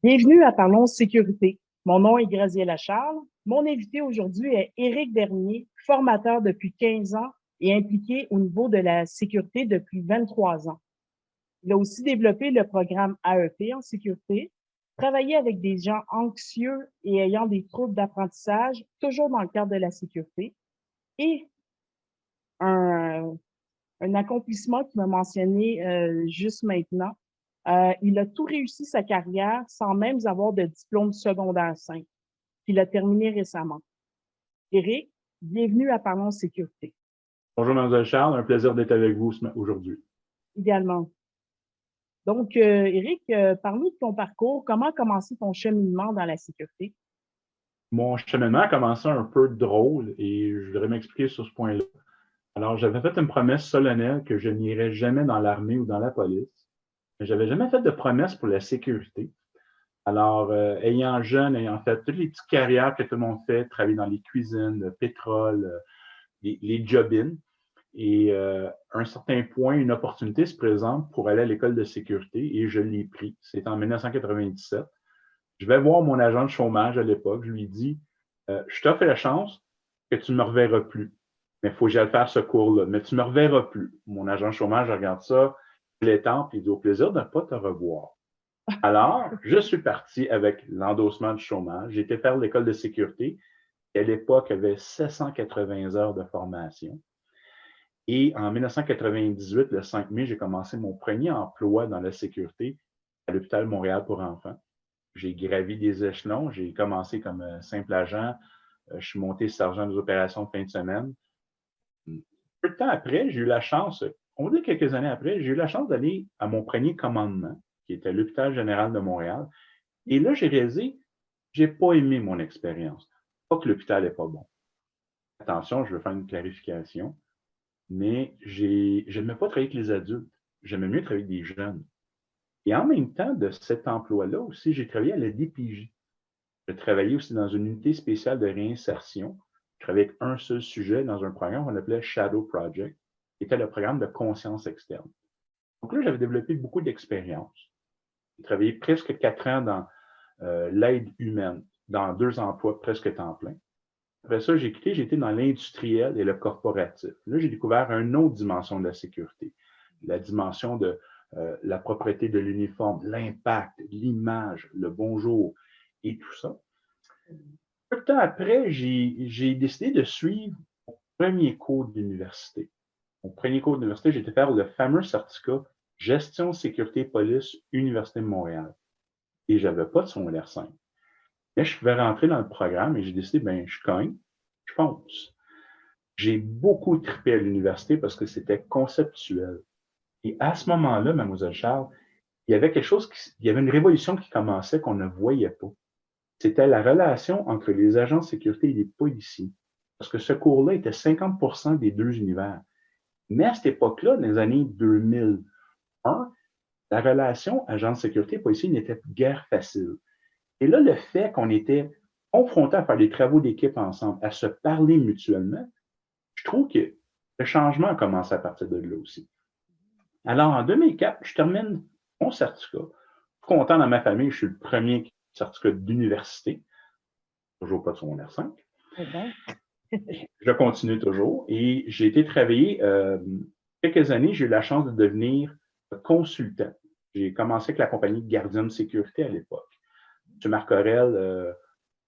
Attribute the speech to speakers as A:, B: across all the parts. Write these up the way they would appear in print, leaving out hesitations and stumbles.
A: Bienvenue à Parlons Sécurité. Mon nom est Graziella Charles. Mon invité aujourd'hui est Éric Bernier, formateur depuis 15 ans et impliqué au niveau de la sécurité depuis 23 ans. Il a aussi développé le programme AEP en sécurité, travaillé avec des gens anxieux et ayant des troubles d'apprentissage, toujours dans le cadre de la sécurité, et un, un accomplissement qu'il m'a mentionné juste maintenant. Il a tout réussi sa carrière sans même avoir de diplôme secondaire 5, qu'il a terminé récemment. Éric, bienvenue à Parlons Sécurité.
B: Bonjour, Mlle Charles. Un plaisir d'être avec vous aujourd'hui.
A: Également. Donc, Éric, parle-nous de ton parcours. Comment a commencé ton cheminement dans la sécurité?
B: Mon cheminement a commencé un peu drôle et je voudrais m'expliquer sur ce point-là. Alors, j'avais fait une promesse solennelle que je n'irais jamais dans l'armée ou dans la police, mais j'avais jamais fait de promesse pour la sécurité. Alors, ayant jeune, ayant fait toutes les petites carrières que tout le monde fait, travailler dans les cuisines, le pétrole, les job-in, et à un certain point, une opportunité se présente pour aller à l'école de sécurité et je l'ai pris. C'est en 1997. Je vais voir mon agent de chômage à l'époque. Je lui dis, je t'offre la chance que tu ne me reverras plus. Mais il faut que j'aille faire ce cours-là. Mais tu ne me reverras plus. Mon agent de chômage regarde ça, il est temps, puis il dit, au plaisir de ne pas te revoir. Alors, je suis parti avec l'endossement du chômage. J'ai été faire l'école de sécurité, qui à l'époque avait 780 heures de formation. Et en 1998, le 5 mai, j'ai commencé mon premier emploi dans la sécurité à l'hôpital Montréal pour enfants. J'ai gravi des échelons. J'ai commencé comme simple agent. Je suis monté sergent des opérations de fin de semaine. Peu de temps après, j'ai eu la chance, on va dire quelques années après, j'ai eu la chance d'aller à mon premier commandement, qui était à l'hôpital général de Montréal. Et là, j'ai réalisé, j'ai pas aimé mon expérience. Pas que l'hôpital n'est pas bon. Attention, je veux faire une clarification, mais j'aimais pas travailler avec les adultes. J'aimais mieux travailler avec des jeunes. Et en même temps de cet emploi-là aussi, j'ai travaillé à la DPJ. Je travaillais aussi dans une unité spéciale de réinsertion. Je travaillais avec un seul sujet dans un programme qu'on appelait Shadow Project, qui était le programme de conscience externe. Donc là, j'avais développé beaucoup d'expérience. J'ai travaillé presque 4 ans dans l'aide humaine, dans 2 emplois presque temps plein. Après ça, j'ai quitté, j'étais dans l'industriel et le corporatif. Là, j'ai découvert une autre dimension de la sécurité, la dimension de la propreté de l'uniforme, l'impact, l'image, le bonjour et tout ça. Peu de temps après, j'ai décidé de suivre mon premier cours d'université. Mon premier cours d'université, j'ai été faire le fameux certificat Gestion, sécurité, police, Université de Montréal. Et je n'avais pas de secondaire 5. Mais je pouvais rentrer dans le programme et j'ai décidé, ben, je cogne, je fonce. J'ai beaucoup trippé à l'université parce que c'était conceptuel. Et à ce moment-là, Mademoiselle Charles, il y avait quelque chose, il y avait une révolution qui commençait qu'on ne voyait pas. C'était la relation entre les agents de sécurité et les policiers. Parce que ce cours-là était 50% des 2 univers. Mais à cette époque-là, dans les années 2001, la relation agent de sécurité et policier n'était guère facile. Et là, le fait qu'on était confrontés à faire des travaux d'équipe ensemble, à se parler mutuellement, je trouve que le changement a commencé à partir de là aussi. Alors, en 2004, je termine mon certificat. Je suis content dans ma famille, je suis le premier certificat d'université. Toujours pas de secondaire 5. Je continue toujours et j'ai été travailler quelques années, j'ai eu la chance de devenir consultant. J'ai commencé avec la compagnie Gardien de sécurité à l'époque. M. Marc Aurel,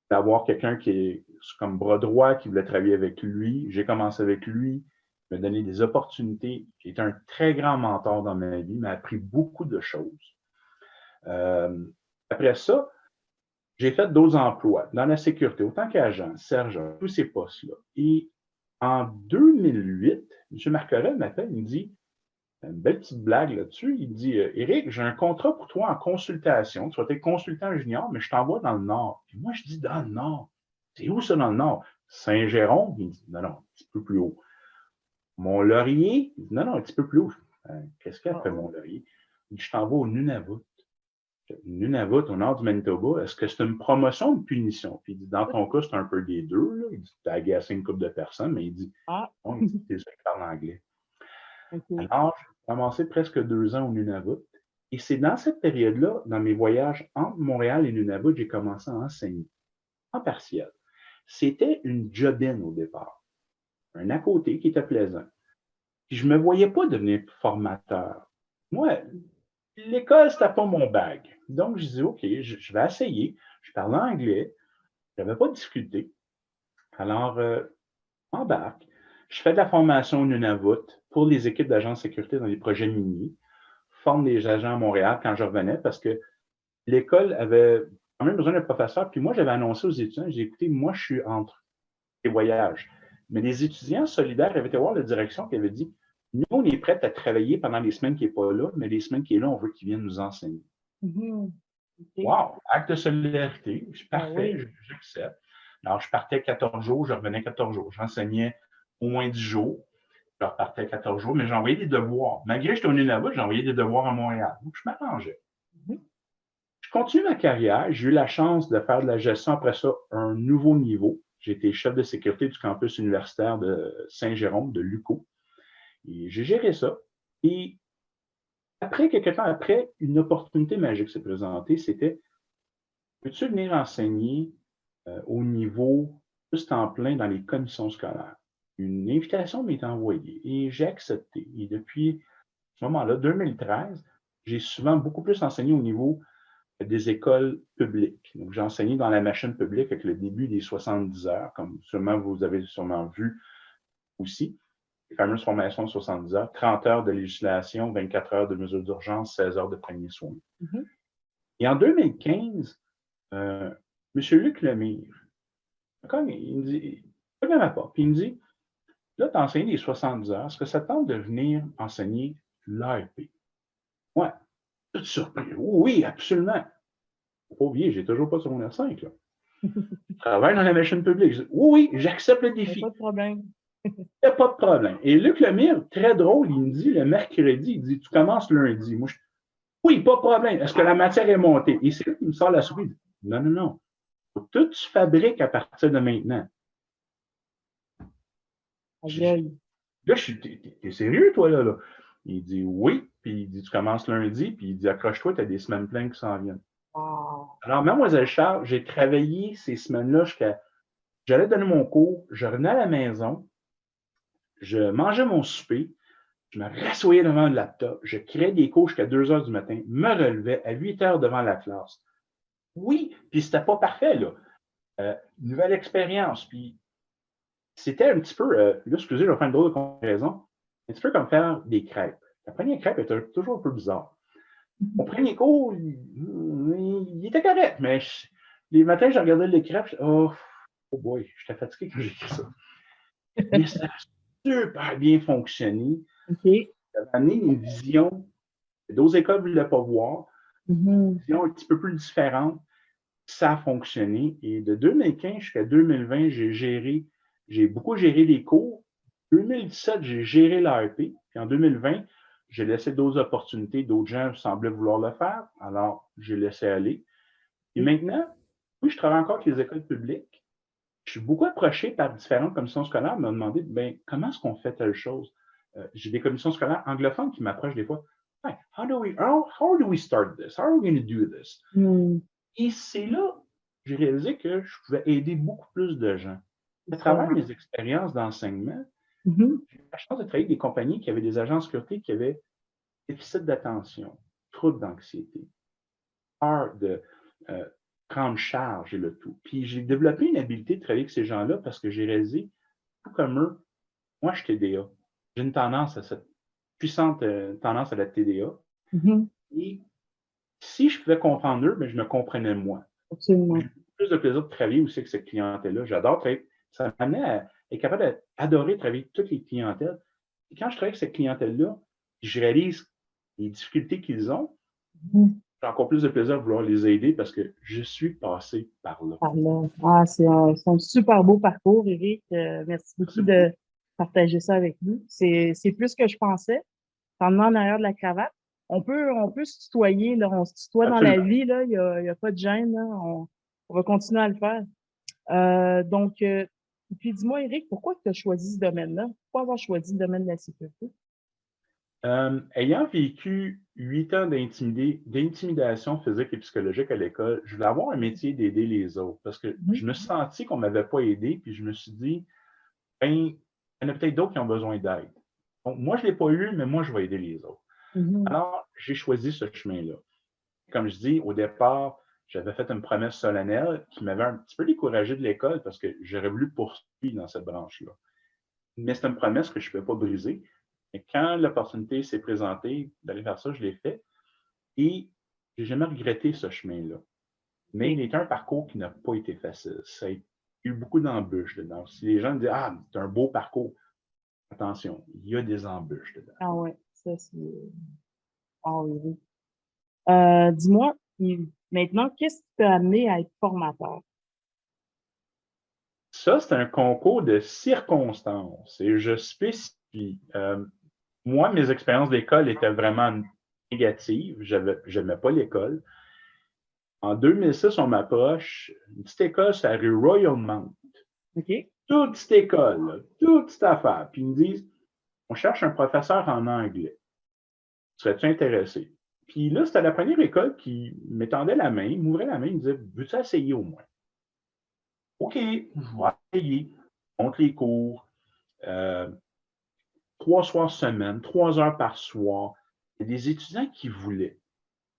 B: d'avoir quelqu'un qui est comme bras droit, qui voulait travailler avec lui. J'ai commencé avec lui, il m'a donné des opportunités. J'ai été un très grand mentor dans ma vie, m'a appris beaucoup de choses. Après ça, j'ai fait d'autres emplois dans la sécurité, autant qu'agent, sergent, tous ces postes-là. Et en 2008, M. Marcorel m'appelle, il me dit, une belle petite blague là-dessus, il dit, Éric, j'ai un contrat pour toi en consultation, tu vas être consultant junior, mais je t'envoie dans le Nord. Puis moi, je dis, dans le Nord. C'est où ça dans le Nord? Saint-Jérôme? Il dit, non, non, un petit peu plus haut. Mont-Laurier? Il dit, non, non, un petit peu plus haut. Qu'est-ce qu'il y a après Mont-Laurier? Il dit, je t'envoie au Nunavut. Nunavut, au nord du Manitoba, est-ce que c'est une promotion ou une punition? Puis il dit, dans ton cas, c'est un peu des deux. Là. Il dit, tu as agacé une couple de personnes, mais il dit, bon, il dit, t'es sûr qu'il parle anglais. Okay. Alors, j'ai commencé presque 2 ans au Nunavut. Et c'est dans cette période-là, dans mes voyages entre Montréal et Nunavut, j'ai commencé à enseigner en partiel. C'était une job-in au départ, un à côté qui était plaisant. Puis je ne me voyais pas devenir formateur. Moi, l'école, c'était pas mon bag. Donc, je dis, OK, je vais essayer. Je parlais anglais. Je n'avais pas de difficulté. Alors, embarque. Je fais de la formation au Nunavut pour les équipes d'agents de sécurité dans les projets miniers. Forme des agents à Montréal quand je revenais parce que l'école avait quand même besoin d'un professeur. Puis moi, j'avais annoncé aux étudiants, j'ai écouté, moi, je suis entre les voyages. Mais les étudiants solidaires avaient été voir la direction qui avait dit, nous, on est prêts à travailler pendant les semaines qui n'est pas là, mais les semaines qui est là, on veut qu'ils viennent nous enseigner.
A: Mhm. OK.
B: Wow, acte de solidarité, c'est
A: Ah
B: parfait,
A: oui.
B: j'accepte. Alors, je partais 14 jours, je revenais 14 jours. J'enseignais au moins 10 jours, je repartais 14 jours, mais j'envoyais des devoirs. Malgré que j'étais au Nunavut, j'envoyais des devoirs à Montréal. Donc, je m'arrangeais.
A: Mhm.
B: Je continue ma carrière. J'ai eu la chance de faire de la gestion après ça à un nouveau niveau. J'ai été chef de sécurité du campus universitaire de Saint-Jérôme, de l'UQO. Et j'ai géré ça. Et après, quelques temps après, une opportunité magique s'est présentée. C'était, peux-tu venir enseigner au niveau plus temps plein dans les commissions scolaires? Une invitation m'est envoyée et j'ai accepté. Et depuis ce moment-là, 2013, j'ai souvent beaucoup plus enseigné au niveau des écoles publiques. Donc, j'ai enseigné dans la machine publique avec le début des 70 heures, comme sûrement vous avez sûrement vu aussi, les fameuses formations de 70 heures, 30 heures de législation, 24 heures de mesures d'urgence, 16 heures de premiers soins.
A: Mhm.
B: Et en 2015, M. Luc Lemire, il me dit, il me pas, puis il me dit, là, tu as enseigné les 70 heures, est-ce que ça te tente de venir enseigner l'AEP? Ouais, tout surpris. Oui, absolument. Faut pas oublier, j'ai toujours pas secondaire 5, là. Je travaille dans la machine publique. Je dis, oui, oui, j'accepte le
A: Il n'y a pas
B: défi.
A: de problème.
B: Il n'y a pas de problème. Et Luc Lemire, très drôle, il me dit le mercredi, il dit, tu commences lundi. Moi, oui, pas de problème. Est-ce que la matière est montée? Et c'est là qu'il me sort la souris. Il dit, non, non, non. Tout se fabrique à partir de maintenant.
A: Aïe, aïe.
B: Là, t'es sérieux, toi, là? Il dit oui, puis il dit, tu commences lundi, puis il dit, accroche-toi, tu as des semaines pleines qui s'en viennent.
A: Ah.
B: Alors, Mademoiselle Charles, j'ai travaillé ces semaines-là jusqu'à. J'allais donner mon cours, je revenais à la maison, je mangeais mon souper, je me rassoyais devant le laptop, je créais des cours jusqu'à 2 heures du matin, me relevais à 8 heures devant la classe. Oui, puis c'était pas parfait, là. Nouvelle expérience, puis c'était un petit peu, là, excusez, je vais faire une drôle de comparaison, un petit peu comme faire des crêpes. La première crêpe était toujours un peu bizarre. Mon premier cours, il était correct, mais les matins, je regardais les crêpes, oh boy, j'étais fatigué quand j'ai écrit ça. Mais ça a super bien fonctionné.
A: OK.
B: Ça a amené une vision que d'autres écoles ne voulaient pas voir, une
A: Mhm.
B: vision un petit peu plus différente. Ça a fonctionné. Et de 2015 jusqu'à 2020, j'ai beaucoup géré les cours. En 2017, j'ai géré l'AEP. Puis en 2020, j'ai laissé d'autres opportunités. D'autres gens semblaient vouloir le faire. Alors, j'ai laissé aller. Et maintenant, oui, je travaille encore avec les écoles publiques. Je suis beaucoup approché par différentes commissions scolaires, me demander ben, comment est-ce qu'on fait telle chose. J'ai des commissions scolaires anglophones qui m'approchent des fois. Hey, how do we start this? How are we going to do this?
A: Mhm.
B: Et c'est là que j'ai réalisé que je pouvais aider beaucoup plus de gens. À
A: C'est ça.
B: travers mes expériences d'enseignement,
A: Mhm.
B: j'ai eu la chance de travailler avec des compagnies qui avaient des agents de sécurité qui avaient déficit d'attention, troubles d'anxiété, peur de euh, prendre charge et le tout. Puis j'ai développé une habileté de travailler avec ces gens-là parce que j'ai réalisé, tout comme eux, moi, je suis TDA. J'ai une tendance à cette puissante tendance à la TDA.
A: Mhm.
B: Et si je pouvais comprendre eux, ben, je me comprenais moi. J'ai
A: Absolument.
B: plus de plaisir de travailler aussi avec cette clientèle-là. J'adore travailler. Ça m'amenait à être capable d'adorer travailler avec toutes les clientèles. Et quand je travaille avec cette clientèle-là, je réalise les difficultés qu'ils ont,
A: Mhm.
B: j'ai encore plus de plaisir à vouloir les aider parce que je suis passé par là.
A: Alors, ah, c'est un super beau parcours, Eric. Merci beaucoup
B: Merci beaucoup.
A: de partager ça avec nous. C'est plus que je pensais. T'en mets en arrière de la cravate. On peut se tutoyer, là. On se tutoie dans la
B: Absolument.
A: vie, là. Il y a pas de gêne, là. On va continuer à le faire. Donc, puis dis-moi, Eric, pourquoi tu as choisi ce domaine-là? Pourquoi avoir choisi le domaine de la sécurité?
B: Ayant vécu 8 ans d'intimidation physique et psychologique à l'école, je voulais avoir un métier d'aider les autres parce que
A: Mhm.
B: je me suis senti qu'on ne m'avait pas aidé, puis je me suis dit, ben, il y en a peut-être d'autres qui ont besoin d'aide. Donc, moi, je ne l'ai pas eu, mais moi, je vais aider les autres.
A: Mhm.
B: Alors, j'ai choisi ce chemin-là. Comme je dis, au départ, j'avais fait une promesse solennelle qui m'avait un petit peu découragé de l'école parce que j'aurais voulu poursuivre dans cette branche-là. Mais c'est une promesse que je ne peux pas briser. Et quand l'opportunité s'est présentée d'aller faire ça, je l'ai fait. Et je n'ai jamais regretté ce chemin-là. Mais
A: Ok.
B: il était un parcours qui n'a pas été facile. Ça a eu beaucoup d'embûches dedans. Si les gens me disent, ah, c'est un beau parcours, attention, il y a des embûches dedans.
A: Ah ouais, ça c'est... Ah oui, oui. Dis-moi, maintenant, qu'est-ce qui t'a amené à être formateur?
B: Ça, c'est un concours de circonstances et je spécifie. Moi, mes expériences d'école étaient vraiment négatives. Je n'aimais pas l'école. En 2006, on m'approche, une petite école sur la rue Royal-Mount.
A: OK?
B: Toute petite école, là, toute petite affaire. Puis ils me disent, on cherche un professeur en anglais. Serais-tu intéressé? Puis là, c'était la première école qui m'étendait la main, m'ouvrait la main, il me disait, veux-tu essayer au moins? OK, je vais essayer. Montre les cours. Euh, 3 soirs semaine, 3 heures par soir. Il y a des étudiants qui voulaient.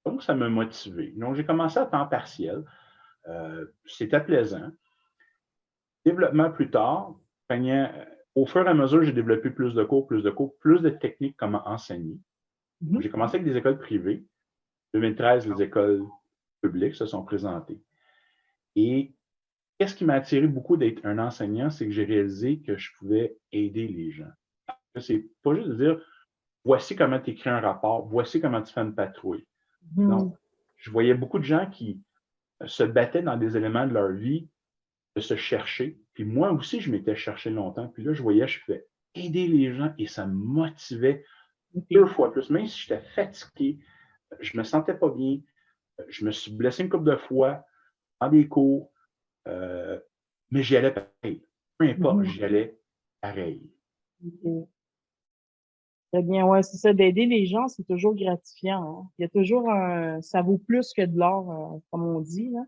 B: Donc, ça m'a motivé. Donc, j'ai commencé à temps partiel. C'était plaisant. Développement plus tard, au fur et à mesure, j'ai développé plus de cours, plus de techniques comment enseigner. Donc,
A: Mhm.
B: j'ai commencé avec des écoles privées. En 2013, les écoles publiques se sont présentées. Et qu'est-ce qui m'a attiré beaucoup d'être un enseignant, c'est que j'ai réalisé que je pouvais aider les gens. C'est pas juste de dire, voici comment tu écris un rapport, voici comment tu fais une patrouille. Non,
A: Mhm.
B: je voyais beaucoup de gens qui se battaient dans des éléments de leur vie, de se chercher. Puis moi aussi, je m'étais cherché longtemps. Puis là, je voyais, je pouvais aider les gens et ça me motivait deux
A: OK.
B: fois plus. Même si j'étais fatigué, je me sentais pas bien, je me suis blessé une couple de fois dans des cours, euh, mais j'y allais pareil. Peu importe,
A: Mhm.
B: j'y allais pareil.
A: OK. Très bien, ouais, c'est ça, d'aider les gens, c'est toujours gratifiant, hein. Il y a toujours un, ça vaut plus que de l'or, comme on dit, là.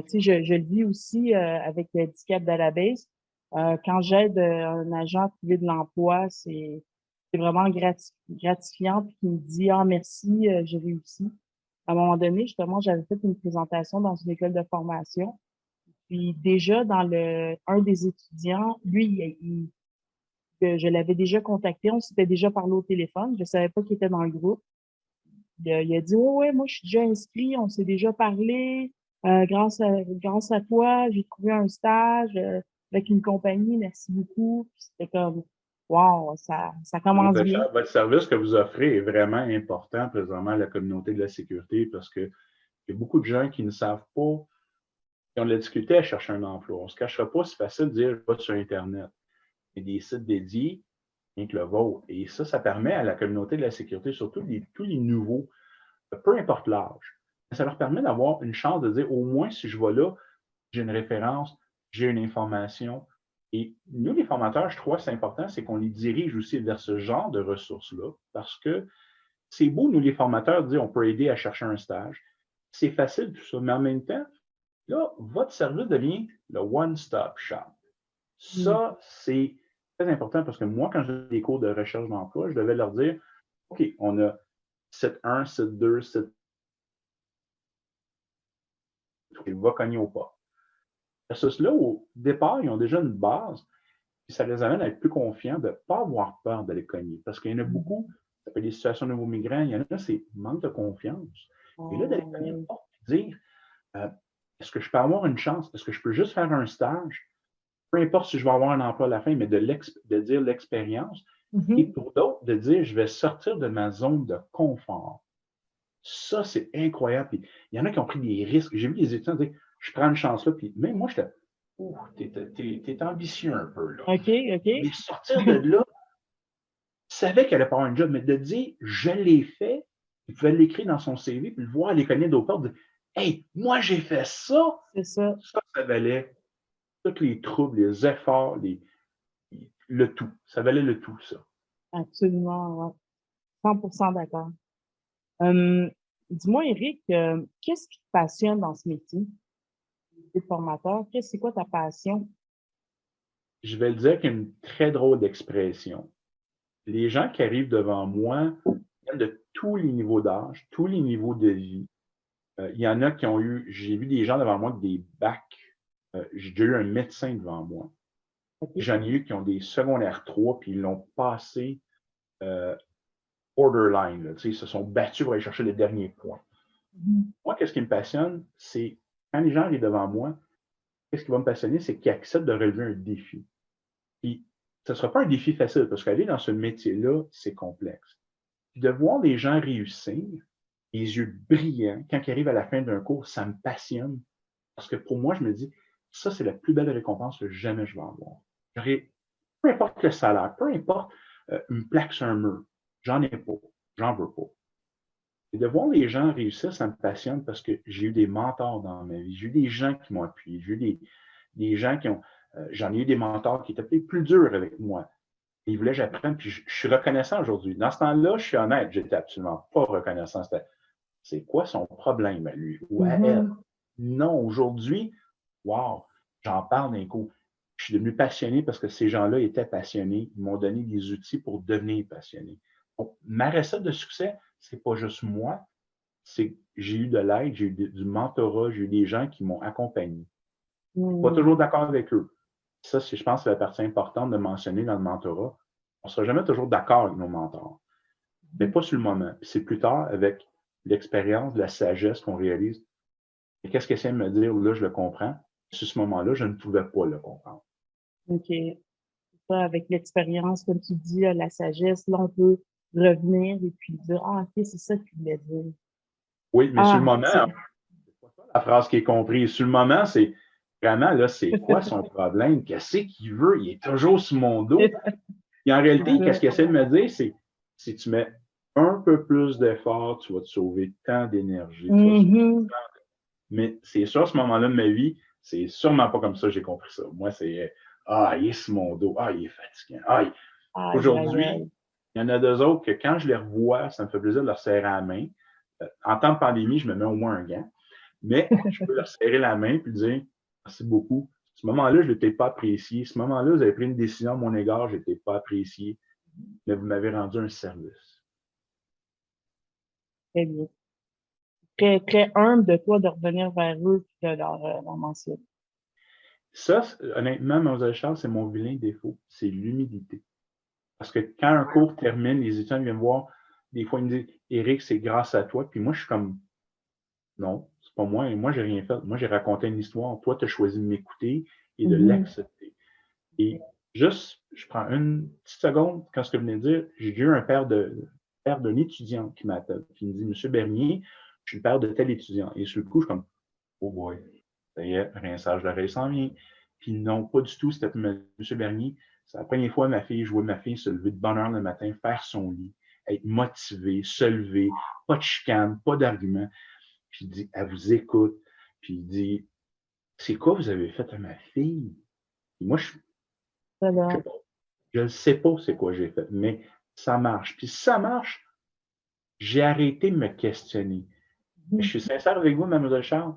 A: Tu sais, je le vis aussi avec le handicap de la base. Quand j'aide un agent à trouver de l'emploi, c'est vraiment gratifiant, puis qu'il me dit, ah merci, j'ai réussi. À un moment donné, justement, j'avais fait une présentation dans une école de formation. Puis déjà, dans un des étudiants, lui, je l'avais déjà contacté, on s'était déjà parlé au téléphone, je savais pas qu'il était dans le groupe. Il a dit, oh, ouais, moi, je suis déjà inscrit, on s'est déjà parlé. Grâce à toi, j'ai trouvé un stage avec une compagnie, merci beaucoup. Puis c'était comme, wow, ça commence bien.
B: Votre service que vous offrez est vraiment important présentement à la communauté de la sécurité parce qu'il y a beaucoup de gens qui ne savent pas, qui ont de la difficulté à chercher un emploi. On ne se cachera pas, c'est facile de dire, je vais sur Internet. Il y a des sites dédiés, rien que le vôtre. Et ça permet à la communauté de la sécurité, surtout tous les nouveaux, peu importe l'âge, ça leur permet d'avoir une chance de dire, au moins, si je vais là, j'ai une référence, j'ai une information. Et nous, les formateurs, je crois que c'est important, c'est qu'on les dirige aussi vers ce genre de ressources-là, parce que c'est beau, nous, les formateurs, de dire on peut aider à chercher un stage. C'est facile tout ça, mais en même temps, là, votre service devient le one-stop shop.
A: Mm.
B: Ça, c'est très important parce que moi, quand j'ai des cours de recherche d'emploi, je devais leur dire, OK, on a site 1, site 2, site 3, il va cogner au pas. Versus là, au départ, ils ont déjà une base, puis ça les amène à être plus confiants, de ne pas avoir peur d'aller cogner. Parce qu'il y en a beaucoup, ça peut être des situations de nouveaux migrants, il y en a, c'est manque de confiance. Et là, d'aller
A: Oh,
B: cogner au
A: oui.
B: pas, dire, euh, est-ce que je peux avoir une chance? Est-ce que je peux juste faire un stage? Peu importe si je vais avoir un emploi à la fin, mais de dire l'expérience. Et
A: Mhm.
B: pour d'autres, de dire, je vais sortir de ma zone de confort. Ça, c'est incroyable. Puis, il y en a qui ont pris des risques. J'ai vu des étudiants dire, je prends une chance là. Puis même moi, j'étais, ouh, t'es ambitieux un peu, là.
A: OK,
B: Mais
A: OK.
B: sortir de là, je savais qu'elle allait pas avoir un job, mais de dire, je l'ai fait, il pouvait l'écrire dans son CV, puis le voir les connaître d'autres parts, dire, hey, moi, j'ai fait ça.
A: C'est ça,
B: Ça valait tous les troubles, les efforts, le tout. Ça valait le tout, ça.
A: absolument, ouais. 100% d'accord. Hum, Dis-moi, Eric, qu'est-ce qui te passionne dans ce métier? Tu es formateur. C'est quoi ta passion?
B: Je vais le dire avec une très drôle d'expression. Les gens qui arrivent devant moi viennent de tous les niveaux d'âge, tous les niveaux de vie. Il y en a qui ont eu, j'ai vu des gens devant moi avec des bacs. J'ai déjà eu un médecin devant moi.
A: OK.
B: J'en ai eu qui ont des secondaires 3 puis ils l'ont passé borderline. Là, ils se sont battus pour aller chercher les derniers points.
A: Mhm.
B: Moi, qu'est-ce qui me passionne, c'est quand les gens arrivent devant moi, qu'est-ce qui va me passionner, c'est qu'ils acceptent de relever un défi. Puis, ce ne sera pas un défi facile parce qu'aller dans ce métier-là, c'est complexe. Puis de voir les gens réussir, les yeux brillants, quand ils arrivent à la fin d'un cours, ça me passionne. Parce que pour moi, je me dis, ça, c'est la plus belle récompense que jamais je vais avoir. Peu importe le salaire, peu importe une plaque sur un mur, j'en ai pas, j'en veux pas. Et de voir les gens réussir, ça me passionne parce que j'ai eu des mentors dans ma vie. J'ai eu des gens qui m'ont appuyé. J'ai eu des gens qui ont. J'en ai eu des mentors qui étaient peut-être plus durs avec moi. Et ils voulaient que j'apprenne. Puis je suis reconnaissant aujourd'hui. Dans ce temps-là, je suis honnête, j'étais absolument pas reconnaissant. C'est quoi son problème à lui ou à elle?
A: Mhm.
B: Non, aujourd'hui, wow, j'en parle d'un coup. Je suis devenu passionné parce que ces gens-là étaient passionnés. Ils m'ont donné des outils pour devenir passionné. Donc, ma recette de succès, c'est pas juste moi, c'est que j'ai eu de l'aide, j'ai eu du mentorat, j'ai eu des gens qui m'ont accompagné. Je ne suis pas
A: Mhm.
B: toujours d'accord avec eux. Ça, je pense, c'est la partie importante de mentionner dans le mentorat. On ne sera jamais toujours d'accord avec nos mentors, mais pas sur le moment. Puis c'est plus tard, avec l'expérience, la sagesse qu'on réalise. Et qu'est-ce qu'elle essaie de me dire? Là, je le comprends. Sur ce moment-là, je ne pouvais pas le comprendre.
A: OK. Ça, avec l'expérience, comme tu dis, la sagesse, là, on peut revenir et puis dire, ah, OK, c'est ça qu'il voulait dire.
B: Oui, mais sur le
A: Ah,
B: moment,
A: c'est
B: c'est pas ça la phrase qui est comprise. Sur le moment, c'est vraiment, là, c'est quoi son problème? Qu'est-ce qu'il veut? Il est toujours sur mon dos. Et en
A: c'est
B: réalité, qu'est-ce
A: ça.
B: qu'il essaie de me dire, c'est si tu mets un peu plus d'effort, tu vas te sauver tant d'énergie.
A: Mhm.
B: Mais c'est sûr, à ce moment-là de ma vie, c'est sûrement pas comme ça que j'ai compris ça. Moi, c'est ah, il est sur mon dos, ah, il est fatiguant. Ah,
A: Aïe, aïe,
B: aujourd'hui,
A: aïe.
B: il y en a deux autres que quand je les revois, ça me fait plaisir de leur serrer la main. En temps de pandémie, je me mets au moins un gant, mais je peux leur serrer la main et dire merci beaucoup. Ce moment-là, je ne l'ai peut-être pas apprécié. Ce moment-là, vous avez pris une décision à mon égard, je ne l'ai peut-être pas apprécié, mais vous m'avez rendu un service.
A: Très bien. Très, très humble de toi de revenir vers eux et de leur mentionner.
B: Ça, honnêtement, Mlle Charles, c'est mon vilain défaut. C'est l'humilité. Parce que quand un cours termine, les étudiants viennent me voir, des fois, ils me disent Éric, c'est grâce à toi. Puis moi, je suis comme non, c'est pas moi. Et moi, j'ai rien fait. Moi, j'ai raconté une histoire. Toi, tu as choisi de m'écouter et de
A: Mhm.
B: l'accepter. Et juste, je prends une petite seconde quand ce que je venais de dire, j'ai eu un père d'un étudiant qui m'appelle, qui me dit Monsieur Bernier, je suis le père de tel étudiant. Et sur le coup, je suis comme oh boy, ça y est, rinçage d'oreille s'en vient. Puis non, pas du tout, c'était Monsieur Bernier. C'est la première fois je vois ma fille se lever de bonne heure le matin, faire son lit, être motivée, se lever, pas de chicane, pas d'argument. Puis il dit, elle vous écoute. Puis il dit, c'est quoi vous avez fait à ma fille? Et moi, je
A: Voilà.
B: sais pas. Je ne sais pas c'est quoi j'ai fait, mais ça marche. Puis si ça marche, j'ai arrêté de me questionner. Je
A: Mhm.
B: suis sincère avec vous, Mme Charles.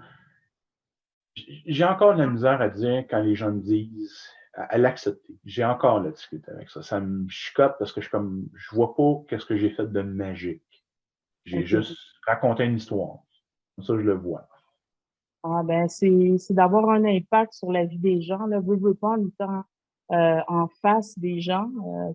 B: J'ai encore de la misère à dire quand les gens me disent, à l'accepter. J'ai encore la difficulté avec ça. Ça me chicote parce que je vois pas qu'est-ce que j'ai fait de magique. J'ai
A: OK.
B: juste raconté une histoire. Comme ça, je le vois.
A: Ah, ben, c'est d'avoir un impact sur la vie des gens, là, veux pas, en étant en face des gens,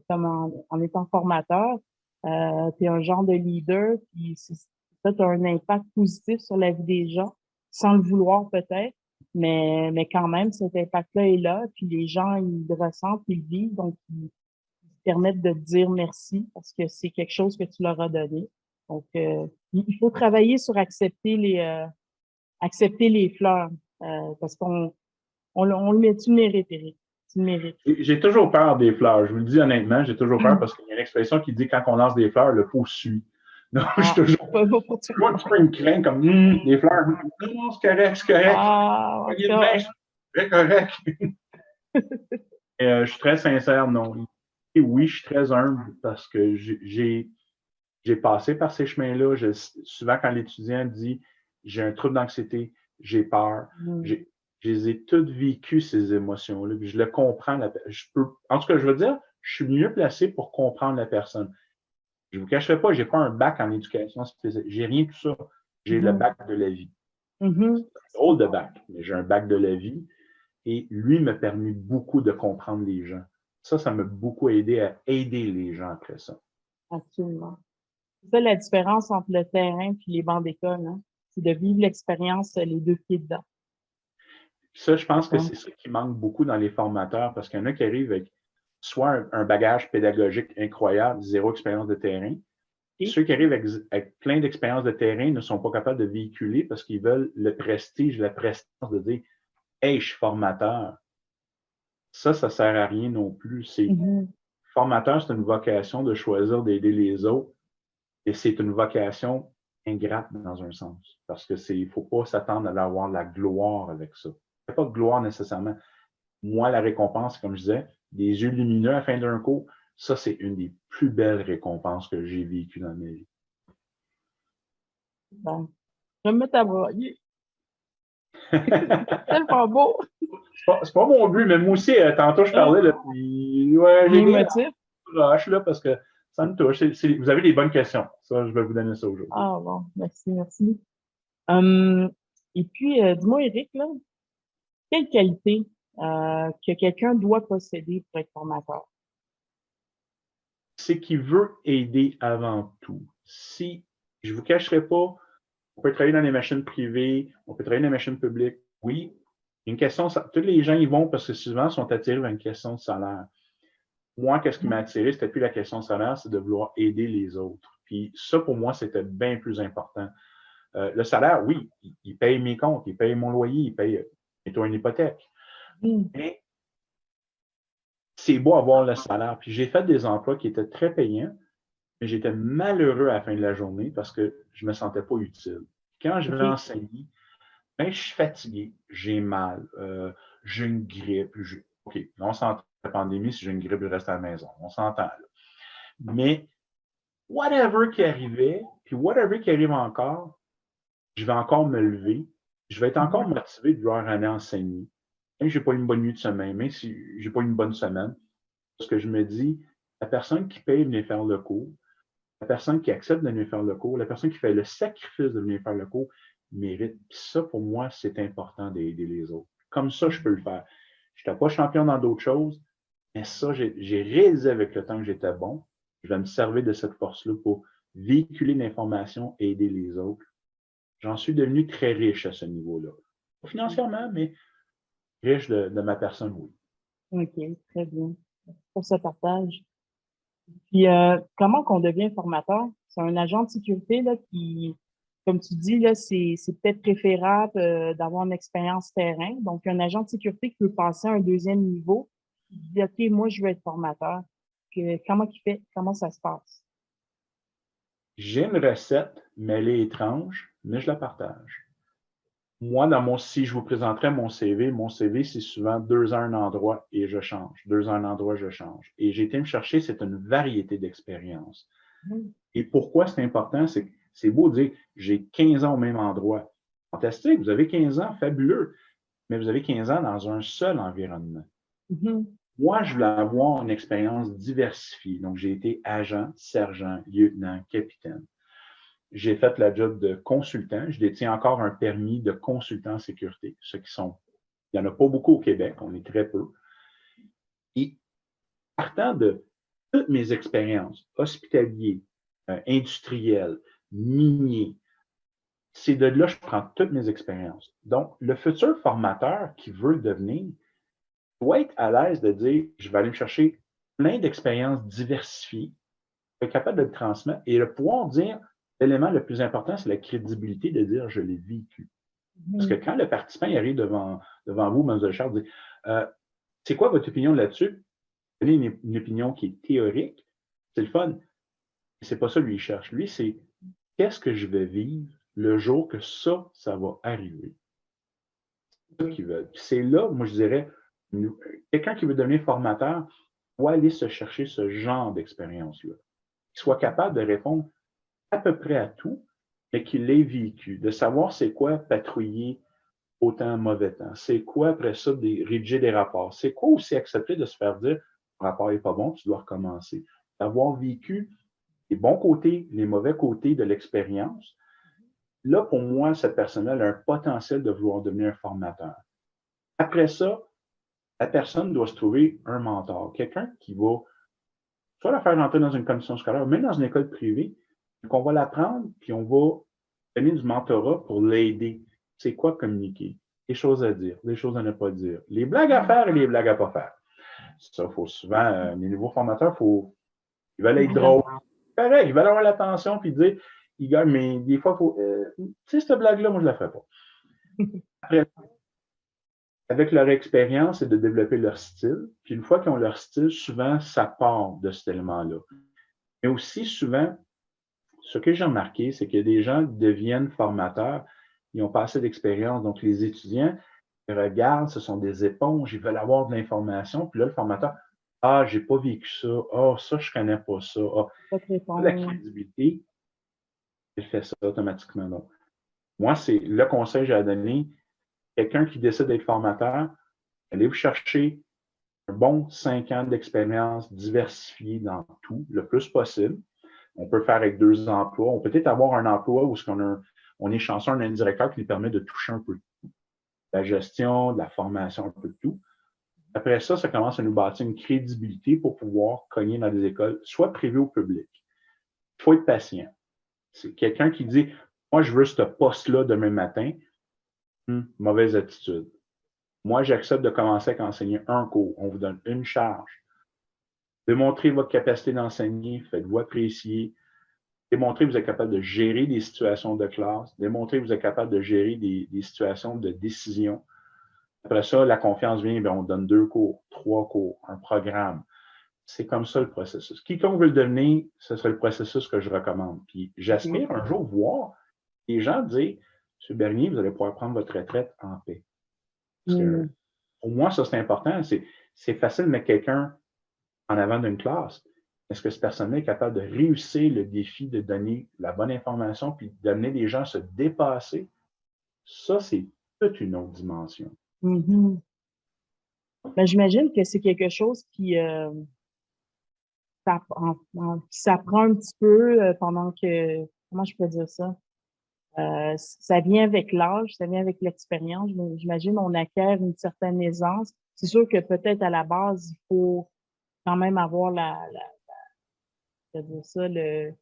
A: comme en étant formateur. Tu es un genre de leader, puis ça, tu as un impact positif sur la vie des gens, sans le vouloir peut-être, mais quand même, cet impact-là est là, puis les gens, ils le ressentent, ils le vivent, donc ils te permettent de te dire merci parce que c'est quelque chose que tu leur as donné. Donc, il faut travailler sur accepter les fleurs, parce on le met, tu le mérites, Eric. Tu le mérites.
B: J'ai toujours peur des fleurs. Je vous le dis honnêtement, j'ai toujours peur parce qu'il y a une expression qui dit quand on lance des fleurs, le pot suit. Donc, je suis
A: Ah,
B: toujours,
A: pas pour toi.
B: toujours un petit peu une crainte comme des fleurs. Non, c'est correct, c'est correct.
A: Ah, en tout
B: Soyez de
A: cas,
B: main, c'est correct. Je suis très sincère, non. Et oui, je suis très humble parce que j'ai J'ai passé par ces chemins-là. Souvent, quand l'étudiant dit « j'ai un trouble d'anxiété, j'ai peur je les ai toutes vécues, ces émotions-là. Puis je le comprends. En tout cas, je veux dire, je suis mieux placé pour comprendre la personne. Je ne vous cacherai pas, je n'ai pas un bac en éducation spéciale. J'ai rien de tout ça. J'ai le bac de la vie. Drôle de bac, mais j'ai un bac de la vie. Et lui m'a permis beaucoup de comprendre les gens. Ça m'a beaucoup aidé à aider les gens après ça.
A: Absolument. C'est ça la différence entre le terrain et les bancs d'école, hein? C'est de vivre l'expérience les deux pieds dedans.
B: Ça, je pense que c'est ça qui manque beaucoup dans les formateurs, parce qu'il y en a qui arrivent avec soit un bagage pédagogique incroyable, zéro expérience de terrain. Et ceux qui arrivent avec plein d'expériences de terrain ne sont pas capables de véhiculer parce qu'ils veulent le prestige, la prestance de dire « Hey, je suis formateur ». Ça sert à rien non plus. Formateur, c'est une vocation de choisir d'aider les autres et c'est une vocation ingrate dans un sens parce que il faut pas s'attendre à avoir la gloire avec ça. Il n'y a pas de gloire nécessairement. Moi, la récompense, comme je disais, des yeux lumineux à la fin d'un cours, ça, c'est une des plus belles récompenses que j'ai vécues dans ma vie.
A: Ben, je vais me mettre à broyer. C'est pas beau.
B: C'est pas mon but, mais moi aussi, tantôt, je parlais, là, puis, ouais, j'ai des proches, là, parce que ça me touche. Vous avez des bonnes questions. Ça, je vais vous donner ça aujourd'hui.
A: Ah bon, merci. Et puis, dis-moi, Éric, là, quelle qualité que quelqu'un doit posséder pour être formateur?
B: C'est qu'il veut aider avant tout. Si, je vous cacherai pas, on peut travailler dans les machines privées, on peut travailler dans les machines publiques. Oui, une question, tous les gens y vont parce que souvent, ils sont attirés vers une question de salaire. Moi, qu'est-ce qui m'a attiré, c'était plus la question de salaire, c'est de vouloir aider les autres. Puis ça, pour moi, c'était bien plus important. Le salaire, oui, il paye mes comptes, il paye mon loyer, il paye bientôt une hypothèque. Mais c'est beau avoir le salaire. Puis j'ai fait des emplois qui étaient très payants, mais j'étais malheureux à la fin de la journée parce que je me sentais pas utile. Quand je vais enseigner, ben, je suis fatigué, j'ai mal, j'ai une grippe. OK, on s'entend la pandémie, si j'ai une grippe, je reste à la maison. On s'entend là. Mais whatever qui arrivait, puis whatever qui arrive encore, je vais encore me lever. Je vais être encore motivé de vouloir aller enseigner. Même si je n'ai pas une bonne nuit de sommeil, même si je n'ai pas une bonne semaine, parce que je me dis, la personne qui paye de venir faire le cours, la personne qui accepte de venir faire le cours, la personne qui fait le sacrifice de venir faire le cours, mérite. Puis ça, pour moi, c'est important d'aider les autres. Comme ça, je peux le faire. Je n'étais pas champion dans d'autres choses, mais ça, j'ai réalisé avec le temps que j'étais bon. Je vais me servir de cette force-là pour véhiculer l'information et aider les autres. J'en suis devenu très riche à ce niveau-là. Pas financièrement, mais riche de ma personne, oui.
A: OK, très bien. Pour ce partage. Puis, comment qu'on devient formateur? C'est un agent de sécurité là, qui, comme tu dis, là, c'est peut-être préférable d'avoir une expérience terrain. Donc, un agent de sécurité qui peut passer à un deuxième niveau, il dit, OK, moi, je veux être formateur. Comment il fait? Comment ça se passe?
B: J'ai une recette, mais elle est étrange, mais je la partage. Moi, si je vous présenterais mon CV, c'est souvent 2 ans un endroit et je change. 2 ans un endroit, je change. Et j'ai été me chercher, c'est une variété d'expériences. Et pourquoi c'est important? C'est beau de dire, j'ai 15 ans au même endroit. Fantastique, vous avez 15 ans, fabuleux. Mais vous avez 15 ans dans un seul environnement. Moi, je voulais avoir une expérience diversifiée. Donc, j'ai été agent, sergent, lieutenant, capitaine. J'ai fait la job de consultant. Je détiens encore un permis de consultant en sécurité. Il n'y en a pas beaucoup au Québec, on est très peu. Et partant de toutes mes expériences, hospitalier, industriel, minier, c'est de là que je prends toutes mes expériences. Donc, le futur formateur qui veut le devenir doit être à l'aise de dire, je vais aller me chercher plein d'expériences diversifiées, être capable de le transmettre et de pouvoir dire, l'élément le plus important, c'est la crédibilité de dire je l'ai vécu. Parce que quand le participant arrive devant vous, Mme Charles, dit c'est quoi votre opinion là-dessus? Vous avez une opinion qui est théorique, c'est le fun. C'est pas ça lui, il cherche. Lui, c'est qu'est-ce que je vais vivre le jour que ça va arriver. C'est ça qu'il veut. C'est là, moi, je dirais, quelqu'un qui veut devenir formateur doit aller se chercher ce genre d'expérience-là. Qu'il soit capable de répondre à peu près à tout, mais qui l'ait vécu, de savoir c'est quoi patrouiller au temps, mauvais temps. C'est quoi, après ça, rédiger des rapports. C'est quoi aussi accepter de se faire dire, le rapport n'est pas bon, tu dois recommencer. D'avoir vécu les bons côtés, les mauvais côtés de l'expérience. Là, pour moi, cette personne-là a un potentiel de vouloir devenir un formateur. Après ça, la personne doit se trouver un mentor, quelqu'un qui va soit la faire rentrer dans une commission scolaire, même dans une école privée, qu'on va l'apprendre, puis on va donner du mentorat pour l'aider. C'est quoi communiquer? Les choses à dire, les choses à ne pas dire, les blagues à faire et les blagues à pas faire. Ça, il faut souvent, les nouveaux formateurs, ils veulent être drôles. Pareil, ils veulent avoir l'attention puis dire, ils gagnent, mais des fois, il faut, tu sais, cette blague-là, moi, je ne la ferai pas. Après, avec leur expérience, c'est de développer leur style. Puis une fois qu'ils ont leur style, souvent, ça part de cet élément-là. Mais aussi, souvent, ce que j'ai remarqué, c'est que des gens deviennent formateurs, ils n'ont pas assez d'expérience. Donc, les étudiants, ils regardent, ce sont des éponges, ils veulent avoir de l'information. Puis là, le formateur, ah, j'ai pas vécu ça. Ah, ça, je connais pas ça. Ah, la crédibilité, il fait ça automatiquement. Donc, moi, c'est le conseil que j'ai à donner. Quelqu'un qui décide d'être formateur, allez vous chercher un bon 5 ans d'expérience diversifiée dans tout, le plus possible. On peut faire avec 2 emplois. On peut peut-être avoir un emploi où on est chanceux, on a un directeur qui lui permet de toucher un peu de tout. La gestion, de la formation, un peu de tout. Après ça, ça commence à nous bâtir une crédibilité pour pouvoir cogner dans des écoles, soit privées ou publiques. Il faut être patient. C'est quelqu'un qui dit, moi, je veux ce poste-là demain matin. Mauvaise attitude. Moi, j'accepte de commencer à enseigner un cours. On vous donne une charge. Démontrez votre capacité d'enseigner, faites-vous apprécier. Démontrez que vous êtes capable de gérer des situations de classe. Démontrez que vous êtes capable de gérer des situations de décision. Après ça, la confiance vient, bien, on donne 2 cours, 3 cours, un programme. C'est comme ça le processus. Quiconque veut le devenir, ce serait le processus que je recommande. Puis j'aspire un jour voir les gens dire, M. Bernier, vous allez pouvoir prendre votre retraite en paix. Parce que, pour moi, ça, c'est important. C'est facile de mettre quelqu'un en avant d'une classe. Est-ce que cette personne-là est capable de réussir le défi de donner la bonne information puis d'amener les gens à se dépasser? Ça, c'est toute une autre dimension.
A: Ben, j'imagine que c'est quelque chose qui s'apprend un petit peu pendant que, comment je peux dire ça? Ça vient avec l'âge, ça vient avec l'expérience. J'imagine on acquiert une certaine aisance. C'est sûr que peut-être à la base, il faut quand même avoir je veux dire ça, le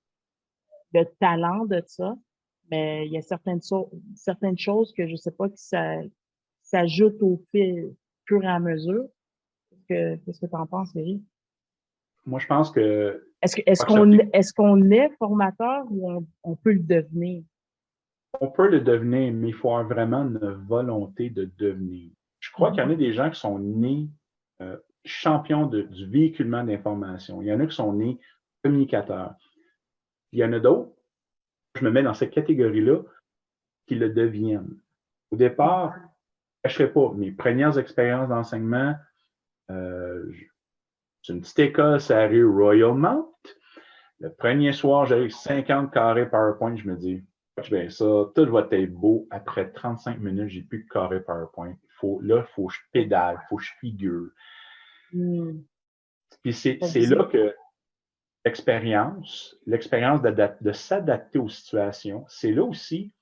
A: talent de ça. Mais il y a certaines choses que je sais pas qui s'ajoutent au fur et à mesure. Qu'est-ce que tu en penses, Eric?
B: Moi, je pense que
A: Est-ce qu'on est formateur ou on peut le devenir?
B: on peut le devenir, mais il faut avoir vraiment une volonté de devenir. Je crois qu'il y en a des gens qui sont nés champions du véhiculement d'information. Il y en a qui sont nés communicateurs. Il y en a d'autres, je me mets dans cette catégorie-là, qui le deviennent. Au départ, je ne cacherai pas, mes premières expériences d'enseignement, c'est une petite école, c'est la rue Royal Mount. Le premier soir, j'avais 50 carrés PowerPoint, je me dis, bien ça, tout va être beau. Après 35 minutes, j'ai plus de carrés PowerPoint. Là, il faut que je pédale, il faut que je figure. Puis c'est là que l'expérience de s'adapter aux situations, c'est là aussi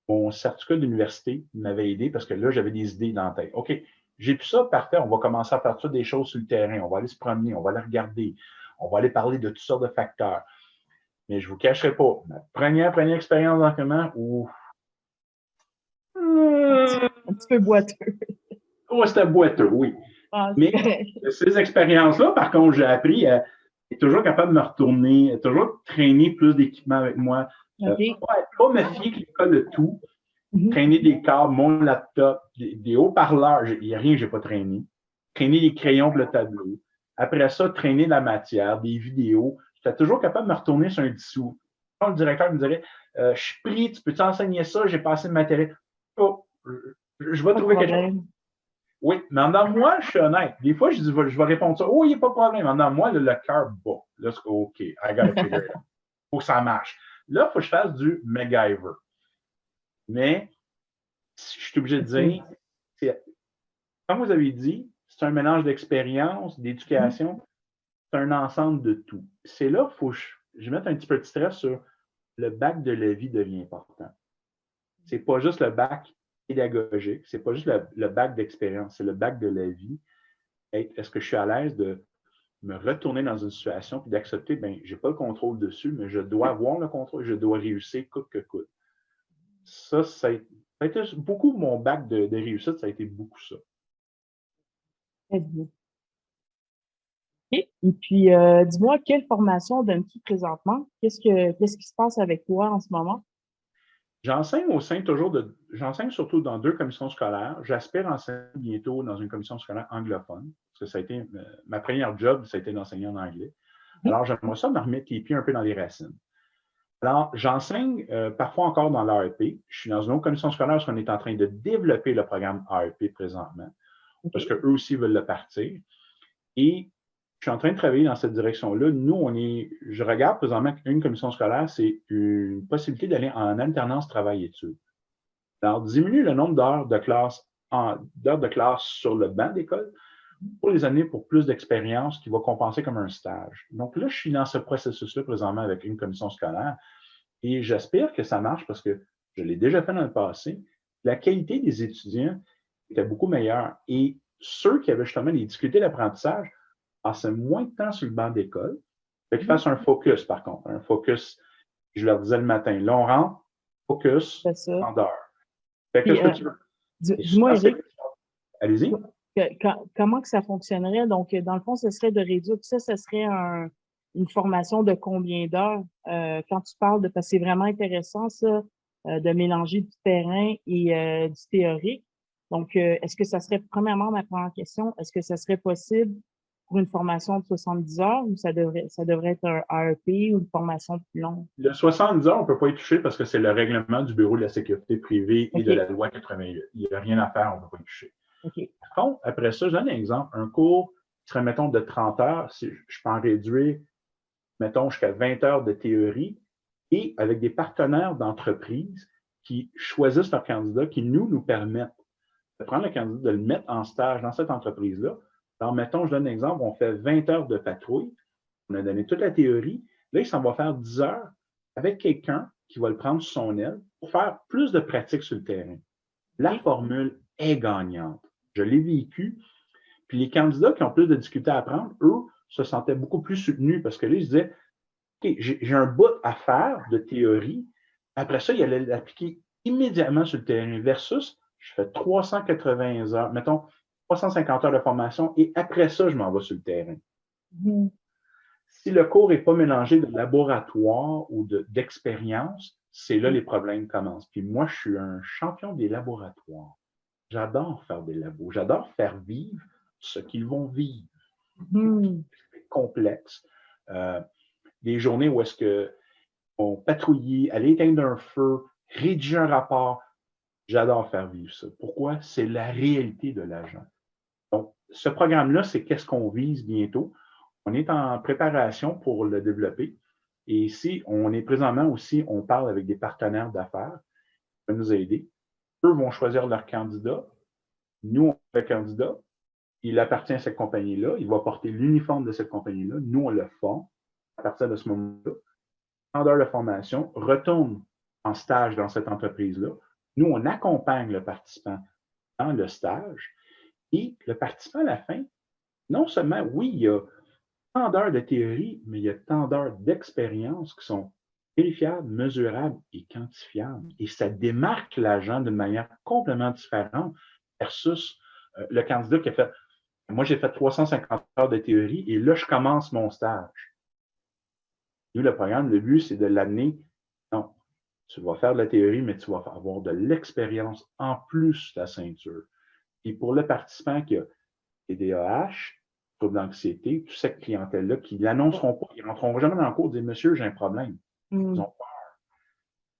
B: mon certificat d'université m'avait aidé parce que là, j'avais des idées dans la tête. OK, j'ai plus ça, parfait, on va commencer à faire ça des choses sur le terrain, on va aller se promener, on va aller regarder, on va aller parler de toutes sortes de facteurs. Mais je ne vous cacherai pas, ma première expérience d'enseignement,
A: un petit peu boiteux.
B: Oh, c'était boiteux, oui. Mais ces expériences-là, par contre, j'ai appris à être toujours capable de me retourner, toujours traîner plus d'équipement avec moi. Pas me fier que l'école de tout. Traîner des câbles, mon laptop, des haut-parleurs, il n'y a rien que je n'ai pas traîné. Traîner des crayons pour le tableau. Après ça, traîner de la matière, des vidéos. J'étais toujours capable de me retourner sur un dissous. Quand le directeur me dirait, je suis pris, tu peux t'enseigner ça, j'ai passé le matériel. Oh, je vais trouver quelque chose. Oui, mais en dedans de moi, je suis honnête. Des fois, je vais répondre ça. Oh, il n'y a pas de problème. En dedans de moi, le cœur bat. Là, c'est OK, I gotta figure it out. Faut que ça marche. Là, il faut que je fasse du MacGyver. Mais, je suis obligé de dire, comme vous avez dit, c'est un mélange d'expérience, d'éducation, c'est un ensemble de tout. C'est là qu'il faut que je mette un petit peu de stress sur le bac de la vie devient important. C'est pas juste le bac pédagogique, c'est pas juste le bac d'expérience, c'est le bac de la vie. Est-ce que je suis à l'aise de me retourner dans une situation et d'accepter, ben, j'ai pas le contrôle dessus, mais je dois avoir le contrôle, je dois réussir coûte que coûte. Ça a été beaucoup mon bac de réussite, ça a été beaucoup ça.
A: Très bien. Et puis, dis-moi, quelle formation donnes-tu présentement? Qu'est-ce qui se passe avec toi en ce moment?
B: J'enseigne j'enseigne surtout dans 2 commissions scolaires. J'aspire à enseigner bientôt dans une commission scolaire anglophone, parce que ça a été ma première job, ça a été d'enseigner en anglais. Alors, j'aimerais ça me remettre les pieds un peu dans les racines. Alors, j'enseigne parfois encore dans l'AEP. Je suis dans une autre commission scolaire parce qu'on est en train de développer le programme AEP présentement, parce qu'eux aussi veulent le partir. Et je suis en train de travailler dans cette direction-là. Nous, je regarde présentement qu'une commission scolaire, c'est une possibilité d'aller en alternance travail-études. Alors, diminuer le nombre d'heures de classe sur le banc d'école pour les amener pour plus d'expérience qui va compenser comme un stage. Donc là, je suis dans ce processus-là présentement avec une commission scolaire et j'espère que ça marche parce que je l'ai déjà fait dans le passé. La qualité des étudiants était beaucoup meilleure et ceux qui avaient justement des difficultés d'apprentissage passaient moins de temps sur le banc d'école. Fait qu'ils fassent un focus, par contre. Un focus, je leur disais le matin, là, on rentre, focus,
A: C'est ça.
B: 30 heures. Fait que
A: Puis,
B: ce que tu veux.
A: dis-moi, Eric,
B: Allez-y.
A: comment que ça fonctionnerait? Donc, dans le fond, ce serait de réduire tout ça, ce serait une formation de combien d'heures? Quand tu parles parce que c'est vraiment intéressant, ça, de mélanger du terrain et du théorique. Donc, est-ce que ça serait, premièrement, ma première question, est-ce que ça serait possible pour une formation de 70 heures ou ça devrait être un AEP ou une formation plus longue?
B: Le 70 heures, on ne peut pas y toucher parce que c'est le règlement du Bureau de la sécurité privée et de la loi 88. Il n'y a rien à faire, on ne peut pas y toucher.
A: Okay.
B: Par contre, après ça, je donne un exemple. Un cours qui serait, mettons, de 30 heures, si je peux en réduire, mettons, jusqu'à 20 heures de théorie et avec des partenaires d'entreprise qui choisissent leurs candidats, qui nous permettent de prendre le candidat, de le mettre en stage dans cette entreprise-là. Alors, mettons, je donne un exemple, on fait 20 heures de patrouille, on a donné toute la théorie, là, il s'en va faire 10 heures avec quelqu'un qui va le prendre sous son aile pour faire plus de pratique sur le terrain. La formule est gagnante. Je l'ai vécu. Puis les candidats qui ont plus de difficultés à apprendre, eux, se sentaient beaucoup plus soutenus parce que là, ils se disaient, OK, j'ai un bout à faire de théorie. Après ça, ils allaient l'appliquer immédiatement sur le terrain versus je fais 380 heures, mettons 350 heures de formation et après ça, je m'en vais sur le terrain. Si le cours n'est pas mélangé de laboratoire ou d'expérience, c'est là les problèmes commencent. Puis moi, je suis un champion des laboratoires. J'adore faire des labos. J'adore faire vivre ce qu'ils vont vivre. C'est complexe. Des journées où est-ce qu'on patrouille, aller éteindre un feu, rédiger un rapport. J'adore faire vivre ça. Pourquoi? C'est la réalité de l'agent. Donc, ce programme-là, c'est qu'est-ce qu'on vise bientôt. On est en préparation pour le développer. Et ici, on est présentement aussi, on parle avec des partenaires d'affaires qui peuvent nous aider. Eux vont choisir leur candidat. Nous, on fait le candidat. Il appartient à cette compagnie-là. Il va porter l'uniforme de cette compagnie-là. Nous, on le forme. À partir de ce moment-là, 30 heures de formation, retourne en stage dans cette entreprise-là. Nous, on accompagne le participant dans le stage. Et le participant, à la fin, non seulement, oui, il y a tant d'heures de théorie, mais il y a tant d'heures d'expérience qui sont vérifiables, mesurables et quantifiables. Et ça démarque l'agent d'une manière complètement différente versus le candidat qui a fait, moi j'ai fait 350 heures de théorie et là je commence mon stage. Nous, le programme, le but, c'est de l'amener, non, tu vas faire de la théorie, mais tu vas avoir de l'expérience en plus de la ceinture. Et pour le participant qui a TDAH, trouble d'anxiété, toute cette clientèle-là qui l'annonceront pas, ils ne rentreront jamais dans le cours et disent, monsieur, j'ai un problème. Ils ont peur.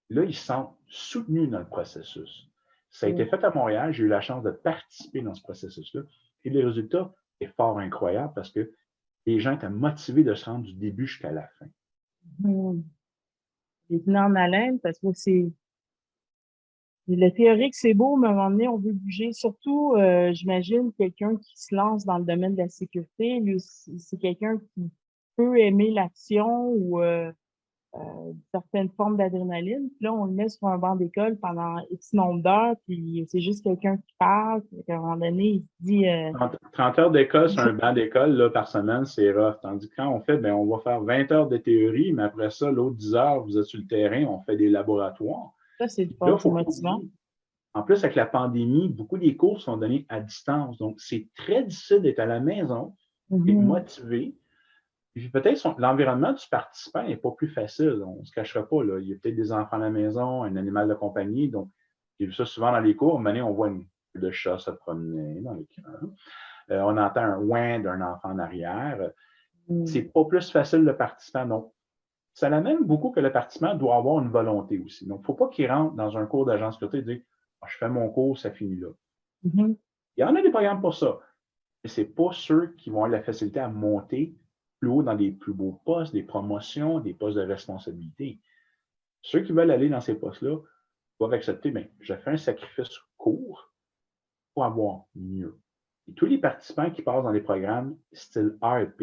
B: Là, ils se sentent soutenus dans le processus. Ça a été fait à Montréal, j'ai eu la chance de participer dans ce processus-là. Et le résultat est fort incroyable parce que les gens étaient motivés de se rendre du début jusqu'à la fin.
A: les tenir en haleine parce que c'est le théorique, c'est beau, mais à un moment donné, on veut bouger. Surtout, j'imagine, quelqu'un qui se lance dans le domaine de la sécurité, lui, c'est quelqu'un qui peut aimer l'action ou certaines formes d'adrénaline. Puis là, on le met sur un banc d'école pendant X nombre d'heures, puis c'est juste quelqu'un qui parle. Puis à un moment donné, il se dit
B: 30 heures d'école sur un banc d'école là, par semaine, c'est rough. Tandis que quand on fait, ben, on va faire 20 heures de théorie, mais après ça, l'autre 10 heures, vous êtes sur le terrain, on fait des laboratoires.
A: ça, c'est
B: Puis là, il
A: fort,
B: ne
A: c'est
B: faut pas
A: motivant.
B: oublier. En plus, avec la pandémie, beaucoup des cours sont donnés à distance. Donc, c'est très difficile d'être à la maison et
A: Mhm.
B: motivé. Puis peut-être l'environnement du participant n'est pas plus facile. On ne se cachera pas. Là. Il y a peut-être des enfants à la maison, un animal de compagnie. Donc, j'ai vu ça souvent dans les cours. Maintenant, on voit le chat se promener dans l'écran. On entend un ouin d'un enfant en arrière.
A: Mhm.
B: C'est pas plus facile le participant. Donc, ça l'amène beaucoup que le participant doit avoir une volonté aussi. Donc, il ne faut pas qu'il rentre dans un cours d'agence sécurité et dire ah, je fais mon cours, ça finit là.
A: Mhm.
B: Il y en a des programmes pour ça. Mais ce n'est pas ceux qui vont avoir la facilité à monter plus haut dans des plus beaux postes, des promotions, des postes de responsabilité. Ceux qui veulent aller dans ces postes-là doivent accepter, bien, je fais un sacrifice court pour avoir mieux. Et tous les participants qui passent dans les programmes style ARP,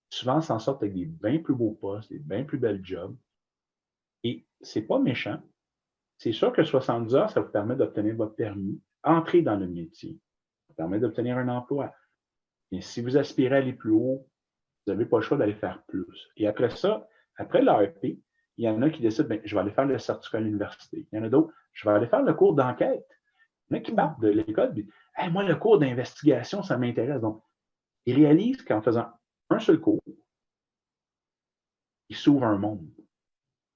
B: souvent s'en sortent avec des bien plus beaux postes, des bien plus belles jobs. Et c'est pas méchant. C'est sûr que 70 heures, ça vous permet d'obtenir votre permis, entrer dans le métier, ça vous permet d'obtenir un emploi. Mais si vous aspirez à aller plus haut, vous n'avez pas le choix d'aller faire plus. Et après ça, après l'AEP, il y en a qui décident, bien, je vais aller faire le certificat à l'université. Il y en a d'autres, je vais aller faire le cours d'enquête. Il y en a qui partent de l'école, puis, hey, moi, le cours d'investigation, ça m'intéresse. Donc, ils réalisent qu'en faisant un seul cours, ils s'ouvrent un monde.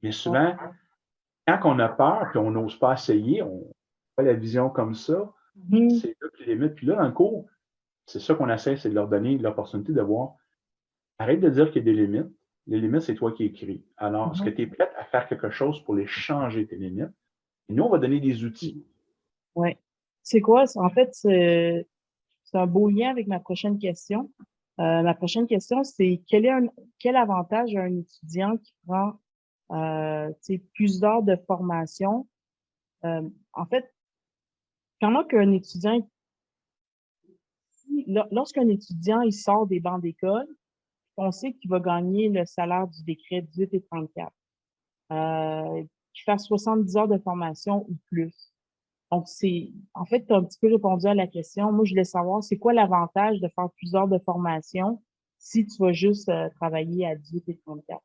B: Mais souvent, quand on a peur, puis on n'ose pas essayer, on n'a pas la vision comme ça,
A: Mhm.
B: c'est là que les limites. Puis là, dans le cours, c'est ça qu'on essaie, c'est de leur donner l'opportunité de voir. Arrête de dire qu'il y a des limites. Les limites, c'est toi qui écris. Alors, est-ce que
A: Mhm.
B: tu es prête à faire quelque chose pour les changer, tes limites? Et nous, on va donner des outils.
A: Ouais. C'est quoi? En fait, c'est un beau lien avec ma prochaine question. Ma prochaine question, c'est quel avantage a un étudiant qui prend plus d'heures de formation? En fait, comment qu'un étudiant, lorsqu'un étudiant il sort des bancs d'école, on sait qu'il va gagner le salaire du décret 18 et 34, qu'il fasse 70 heures de formation ou plus. Donc, en fait, tu as un petit peu répondu à la question. Moi, je voulais savoir, c'est quoi l'avantage de faire plusieurs de formation si tu vas juste travailler à 18 et 34?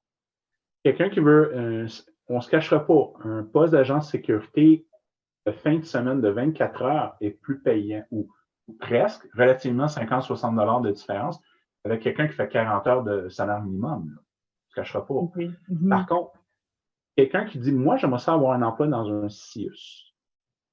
B: Quelqu'un qui veut, on ne se cachera pas, un poste d'agent de sécurité de fin de semaine de 24 heures est plus payant, ou presque, relativement 50-60 $ de différence, avec quelqu'un qui fait 40 heures de salaire minimum. Là. On ne se cachera pas.
A: OK.
B: Par
A: Mhm.
B: contre, quelqu'un qui dit, moi, j'aimerais ça avoir un emploi dans un CIUS,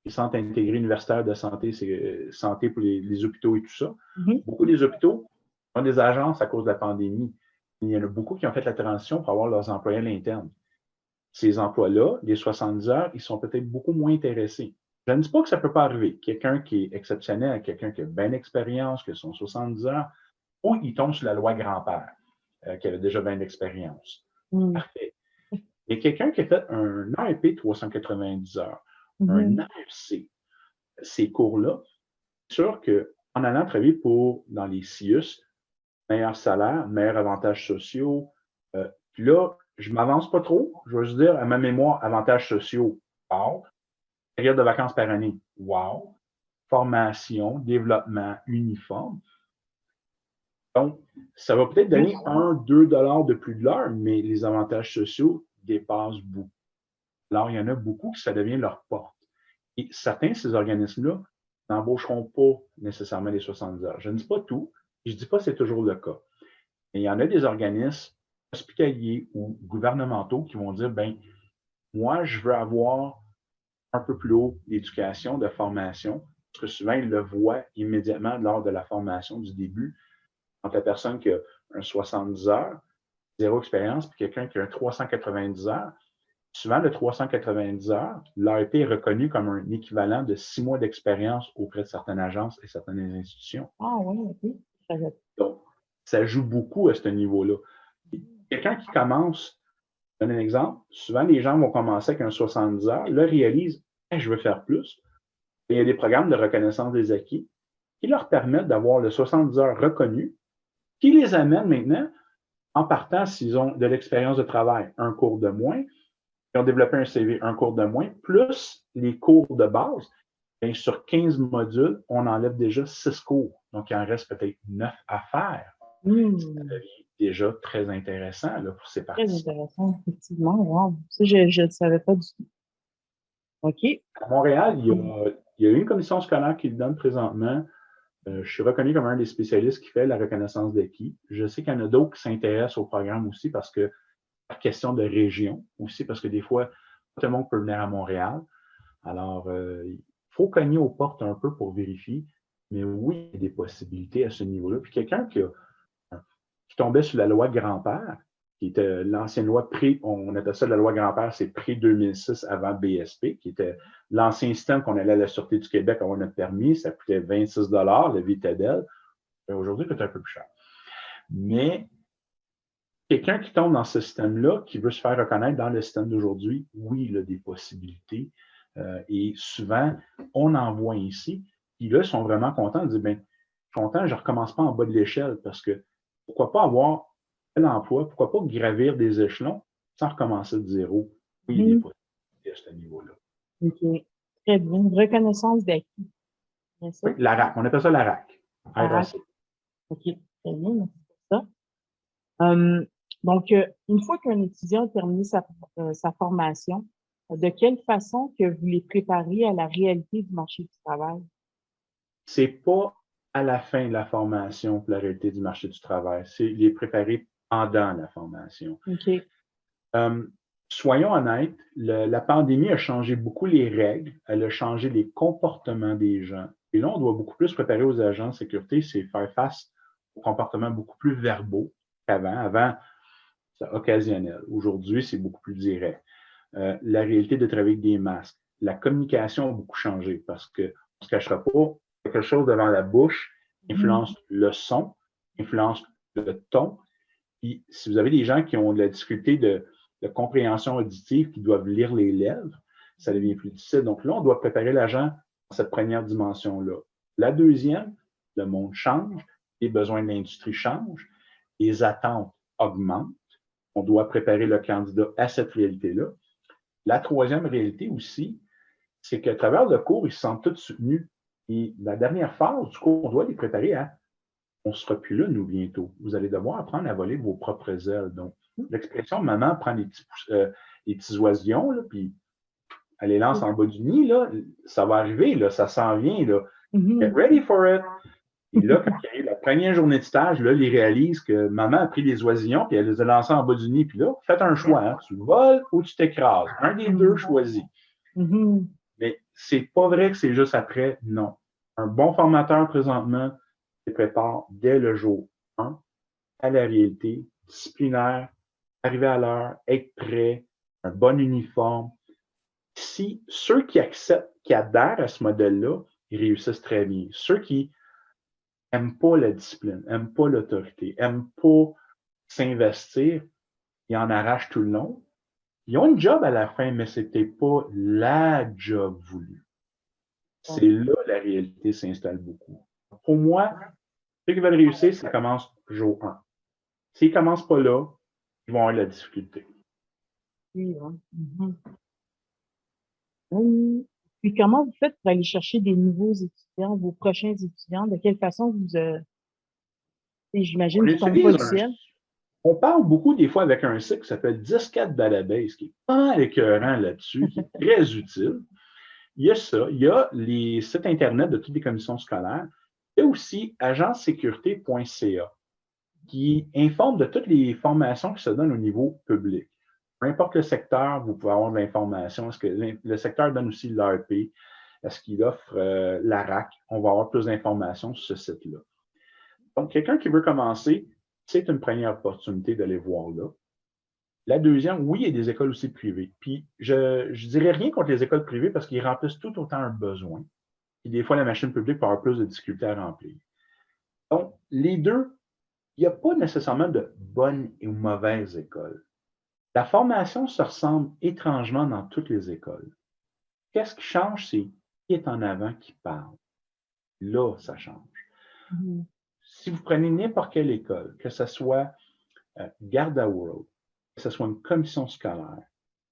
B: les centres intégrés universitaires de santé, c'est santé pour les hôpitaux et tout ça.
A: Mhm.
B: Beaucoup des hôpitaux ont des agences à cause de la pandémie. Il y en a beaucoup qui ont fait la transition pour avoir leurs employés à l'interne. Ces emplois-là, les 70 heures, ils sont peut-être beaucoup moins intéressés. Je ne dis pas que ça ne peut pas arriver. Quelqu'un qui est exceptionnel, quelqu'un qui a bien d'expérience, qui a son 70 heures, ou il tombe sur la loi grand-père, qui avait déjà bien d'expérience.
A: Mhm.
B: Parfait. Et quelqu'un qui a fait un AEP 390 heures, un
A: Mhm.
B: AFC, ces cours-là, c'est sûr qu'en allant travailler dans les CIUS, meilleur salaire, meilleurs avantages sociaux, puis là, je ne m'avance pas trop, je vais juste dire à ma mémoire, avantages sociaux, wow, période de vacances par année, wow, formation, développement, uniforme. Donc, ça va peut-être donner 1-2 $ de plus de l'heure, mais les avantages sociaux dépassent beaucoup. Alors, il y en a beaucoup qui ça devient leur porte. Et certains de ces organismes-là n'embaucheront pas nécessairement les 70 heures. Je ne dis pas tout, je ne dis pas que c'est toujours le cas. Mais il y en a des organismes hospitaliers ou gouvernementaux qui vont dire, ben, moi, je veux avoir un peu plus haut d'éducation, de formation, parce que souvent, ils le voient immédiatement lors de la formation du début. Entre la personne qui a un 70 heures, zéro expérience, puis quelqu'un qui a un 390 heures, souvent, le 390 heures, l'AEP est reconnu comme un équivalent de 6 mois d'expérience auprès de certaines agences et certaines institutions.
A: Ah oui, OK.
B: Donc, ça joue beaucoup à ce niveau-là. Quelqu'un qui commence Je donne un exemple. Souvent, les gens vont commencer avec un 70 heures, là, réalisent, hey, je veux faire plus. Et il y a des programmes de reconnaissance des acquis qui leur permettent d'avoir le 70 heures reconnu, qui les amène maintenant, en partant, s'ils ont de l'expérience de travail, un cours de moins, ils ont développé un CV, un cours de moins, plus les cours de base. Bien, sur 15 modules, on enlève déjà 6 cours. Donc, il en reste peut-être 9 à faire. Ça devient déjà très intéressant là, pour ces
A: Très
B: participants.
A: intéressant, effectivement. Wow. Ça, je ne savais pas du tout. OK.
B: À Montréal, il y a une commission scolaire qui le donne présentement. Je suis reconnu comme un des spécialistes qui fait la reconnaissance d'acquis. Je sais qu'il y en a d'autres qui s'intéressent au programme aussi parce que, par question de région aussi, parce que des fois, tout le monde peut venir à Montréal. Alors, il faut cogner aux portes un peu pour vérifier. Mais oui, il y a des possibilités à ce niveau-là. Puis quelqu'un qui tombait sur la loi grand-père, qui était l'ancienne loi on appelle ça la loi grand-père, c'est pré-2006 avant BSP, qui était l'ancien système qu'on allait à la Sûreté du Québec avoir notre permis, ça coûtait 26 le Vitadel. Aujourd'hui, ça coûte un peu plus cher. Mais quelqu'un qui tombe dans ce système-là, qui veut se faire reconnaître dans le système d'aujourd'hui, oui, il a des possibilités. Et souvent, on en voit ici. Puis là, ils sont vraiment contents de dire, bien, je suis content, je ne recommence pas en bas de l'échelle parce que pourquoi pas avoir l'emploi, pourquoi pas gravir des échelons sans recommencer de zéro? Oui, il y a des possibilités à ce niveau-là.
A: OK. Très bien. Reconnaissance d'acquis. C'est ça?
B: Oui, la RAC, on appelle ça la RAC.
A: RAC. OK. Très bien. Merci pour ça. Donc, une fois qu'un étudiant a terminé sa formation, de quelle façon que vous les préparez à la réalité du marché du travail?
B: C'est pas à la fin de la formation pour la réalité du marché du travail, c'est les préparer pendant la formation.
A: OK.
B: Soyons honnêtes, la pandémie a changé beaucoup les règles, elle a changé les comportements des gens. Et là, on doit beaucoup plus préparer aux agents de sécurité, c'est faire face aux comportements beaucoup plus verbaux qu'avant. Avant, c'est occasionnel. Aujourd'hui, c'est beaucoup plus direct. La réalité de travailler avec des masques. La communication a beaucoup changé parce qu'on ne se cachera pas, quelque chose devant la bouche influence le son, influence le ton. Puis, si vous avez des gens qui ont de la difficulté de compréhension auditive, qui doivent lire les lèvres, ça devient plus difficile. Donc là, on doit préparer l'agent dans cette première dimension-là. La deuxième, le monde change, les besoins de l'industrie changent, les attentes augmentent. On doit préparer le candidat à cette réalité-là. La troisième réalité aussi, c'est qu'à travers le cours, ils se sentent tous soutenus. Et la dernière phase du cours, on doit les préparer à on ne sera plus là, nous, bientôt. Vous allez devoir apprendre à voler vos propres ailes. Donc, l'expression maman prend les petits oisillons, là, puis elle les lance en bas du nid, là, ça va arriver, là, ça s'en vient. Là. Get ready for it. Et là, quand il arrive la première journée de stage, là, ils réalisent que maman a pris les oisillons puis elle les a lancés en bas du nid. Puis là, faites un choix. Hein. Tu voles ou tu t'écrases. Un des deux choisis. Mais c'est pas vrai que c'est juste après. Non. Un bon formateur, présentement, se prépare dès le jour 1 à la réalité, disciplinaire, arriver à l'heure, être prêt, un bon uniforme. Si ceux qui acceptent, qui adhèrent à ce modèle-là, ils réussissent très bien. Ceux qui n'aiment pas la discipline, n'aiment pas l'autorité, n'aiment pas s'investir, ils en arrachent tout le long. Ils ont une job à la fin, mais ce n'était pas la job voulue. C'est là que la réalité s'installe beaucoup. Pour moi, ceux qui veulent réussir, ça commence jour 1. S'ils ne commencent pas là, ils vont avoir de la difficulté.
A: Oui, hein. Puis comment vous faites pour aller chercher des nouveaux étudiants, vos prochains étudiants? De quelle façon j'imagine, qu'ils tombent pas du ciel?
B: On parle beaucoup des fois avec un site qui s'appelle 10-4 Database, qui est pas mal écœurant là-dessus, qui est très utile. Il y a ça. Il y a les sites Internet de toutes les commissions scolaires. Il y a aussi agentsécurité.ca qui informe de toutes les formations qui se donnent au niveau public. Peu importe le secteur, vous pouvez avoir de l'information. Est-ce que le secteur donne aussi l'ARP? Est-ce qu'il offre la RAC? On va avoir plus d'informations sur ce site-là. Donc, quelqu'un qui veut commencer, c'est une première opportunité d'aller voir là. La deuxième, oui, il y a des écoles aussi privées. Puis, je ne dirais rien contre les écoles privées parce qu'ils remplissent tout autant un besoin. Puis, des fois, la machine publique peut avoir plus de difficultés à remplir. Donc, les deux, il n'y a pas nécessairement de bonnes et mauvaises écoles. La formation se ressemble étrangement dans toutes les écoles. Qu'est-ce qui change, c'est qui est en avant qui parle. Là, ça change.
A: Mhm.
B: Si vous prenez n'importe quelle école, que ce soit Garda World, que ce soit une commission scolaire,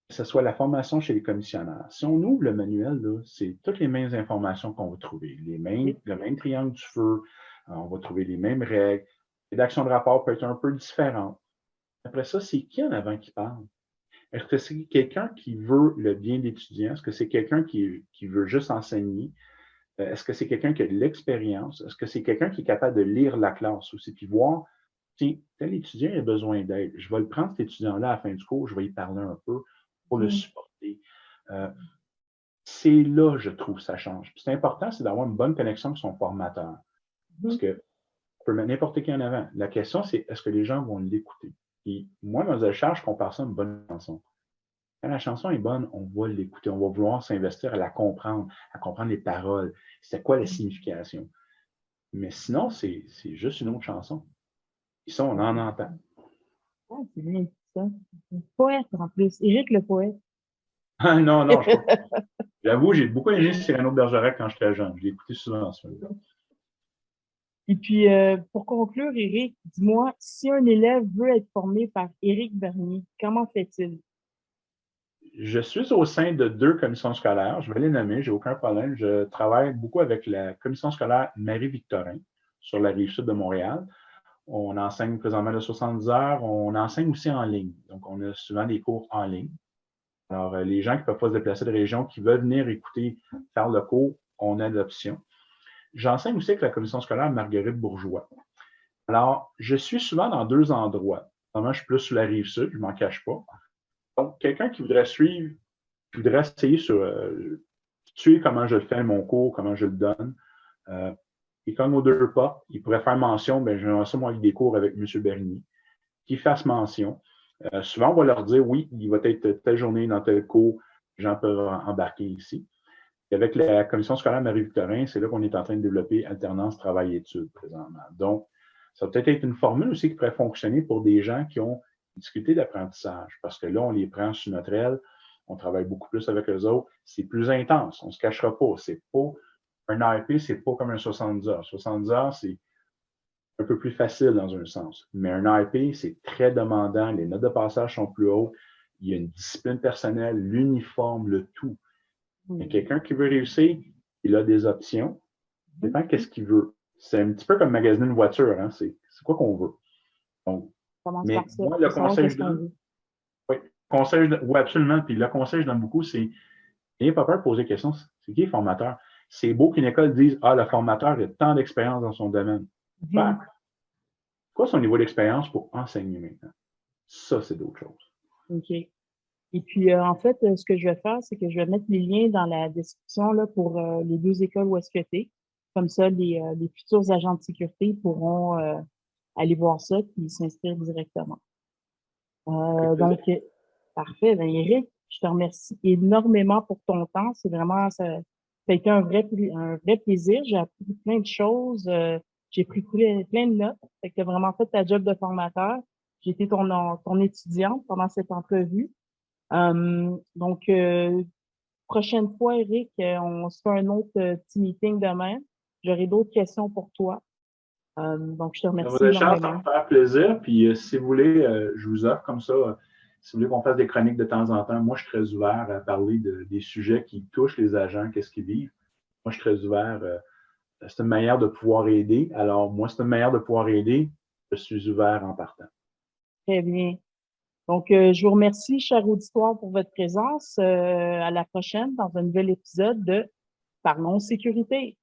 B: que ce soit la formation chez les commissionnaires, si on ouvre le manuel, là, c'est toutes les mêmes informations qu'on va trouver. Le même triangle du feu, on va trouver les mêmes règles. La rédaction de rapport peut être un peu différente. Après ça, c'est qui en avant qui parle? Est-ce que c'est quelqu'un qui veut le bien de l'étudiant? Est-ce que c'est quelqu'un qui veut juste enseigner? Est-ce que c'est quelqu'un qui a de l'expérience? Est-ce que c'est quelqu'un qui est capable de lire la classe aussi, puis voir, tiens, tel étudiant a besoin d'aide. Je vais le prendre, cet étudiant-là, à la fin du cours, je vais y parler un peu pour le supporter. C'est là, je trouve, ça change. Puis c'est important, c'est d'avoir une bonne connexion avec son formateur. Parce que on peut mettre n'importe qui en avant. La question, c'est est-ce que les gens vont l'écouter? Et moi, dans un charge, je compare ça à une bonne chanson. Quand la chanson est bonne, on va l'écouter, on va vouloir s'investir à comprendre les paroles. C'est quoi la signification? Mais sinon, c'est juste une autre chanson. Et ça, on en entend.
A: Ah, c'est bien ça. Un poète en plus. Éric le poète.
B: Non, non, j'avoue, j'ai beaucoup aimé Cyrano de Bergerac quand j'étais jeune. Je l'ai écouté souvent, ce film-là.
A: Et puis, pour conclure, Éric, dis-moi, si un élève veut être formé par Éric Bernier, comment fait-il?
B: Je suis au sein de 2 commissions scolaires. Je vais les nommer, j'ai aucun problème. Je travaille beaucoup avec la commission scolaire Marie-Victorin sur la rive sud de Montréal. On enseigne présentement de 70 heures. On enseigne aussi en ligne. Donc, on a souvent des cours en ligne. Alors, les gens qui ne peuvent pas se déplacer de région, qui veulent venir écouter, faire le cours, on a l'option. J'enseigne aussi avec la commission scolaire Marguerite Bourgeois. Alors, je suis souvent dans 2 endroits. Normalement, je suis plus sur la rive sud, je ne m'en cache pas. Donc, quelqu'un qui voudrait suivre, qui voudrait essayer sur tuer comment je le fais, mon cours, comment je le donne, il cogne aux 2 pas. Il pourrait faire mention, ben, j'aimerais ça, moi, avec des cours avec M. Bernier, qui fasse mention. Souvent, on va leur dire, oui, il va être telle journée dans tel cours, les gens peuvent embarquer ici. Et avec la commission scolaire Marie-Victorin, c'est là qu'on est en train de développer alternance travail-études présentement. Donc, ça va peut-être être une formule aussi qui pourrait fonctionner pour des gens qui ont une difficulté d'apprentissage, parce que là, on les prend sur notre aile, on travaille beaucoup plus avec eux autres, c'est plus intense, on ne se cachera pas. C'est pas un AEP, c'est pas comme un 70 heures. 70 heures, c'est un peu plus facile dans un sens. Mais un AEP, c'est très demandant, les notes de passage sont plus hautes, il y a une discipline personnelle, l'uniforme, le tout. Mais quelqu'un qui veut réussir, il a des options. Ça dépend qu'est-ce qu'il veut. C'est un petit peu comme magasiner une voiture, hein? C'est quoi qu'on veut. Donc,
A: Commence
B: mais
A: par ça.
B: moi, le
A: Savoir
B: conseil que je
A: qu'est-ce qu'on
B: donne,
A: veut.
B: oui, oui, absolument. Puis le conseil que je donne beaucoup, c'est n'ayez pas peur de poser des questions. C'est qui est formateur? C'est beau qu'une école dise ah, le formateur a tant d'expérience dans son domaine. Super. Quoi son niveau d'expérience pour enseigner maintenant? Ça, c'est d'autres choses.
A: OK. Et puis, en fait, ce que je vais faire, c'est que je vais mettre les liens dans la description là, pour les 2 écoles où est-ce que tu es. Comme ça, les futurs agents de sécurité pourront aller voir ça et s'inscrire directement.
B: Avec plaisir.
A: Donc, parfait. Ben, Eric, je te remercie énormément pour ton temps. C'est vraiment, ça a été un vrai plaisir. J'ai appris plein de choses. J'ai pris plein de notes. Fait que tu as vraiment fait ta job de formateur. J'ai été ton étudiante pendant cette entrevue. Donc, prochaine fois, Eric, on se fait un autre petit meeting demain. J'aurai d'autres questions pour toi. Donc, je te
B: Dans vos
A: remercie
B: échanges, ça
A: énormément.
B: me fait plaisir. Puis si vous voulez, je vous offre comme ça, si vous voulez qu'on fasse des chroniques de temps en temps, moi, je suis très ouvert à parler des sujets qui touchent les agents, qu'est-ce qu'ils vivent. Moi, je suis très ouvert. C'est une manière de pouvoir aider. Alors, moi, c'est une manière de pouvoir aider. Je suis ouvert en partant.
A: Très bien. Donc, je vous remercie, cher auditoire, pour votre présence. À la prochaine dans un nouvel épisode de Parlons sécurité.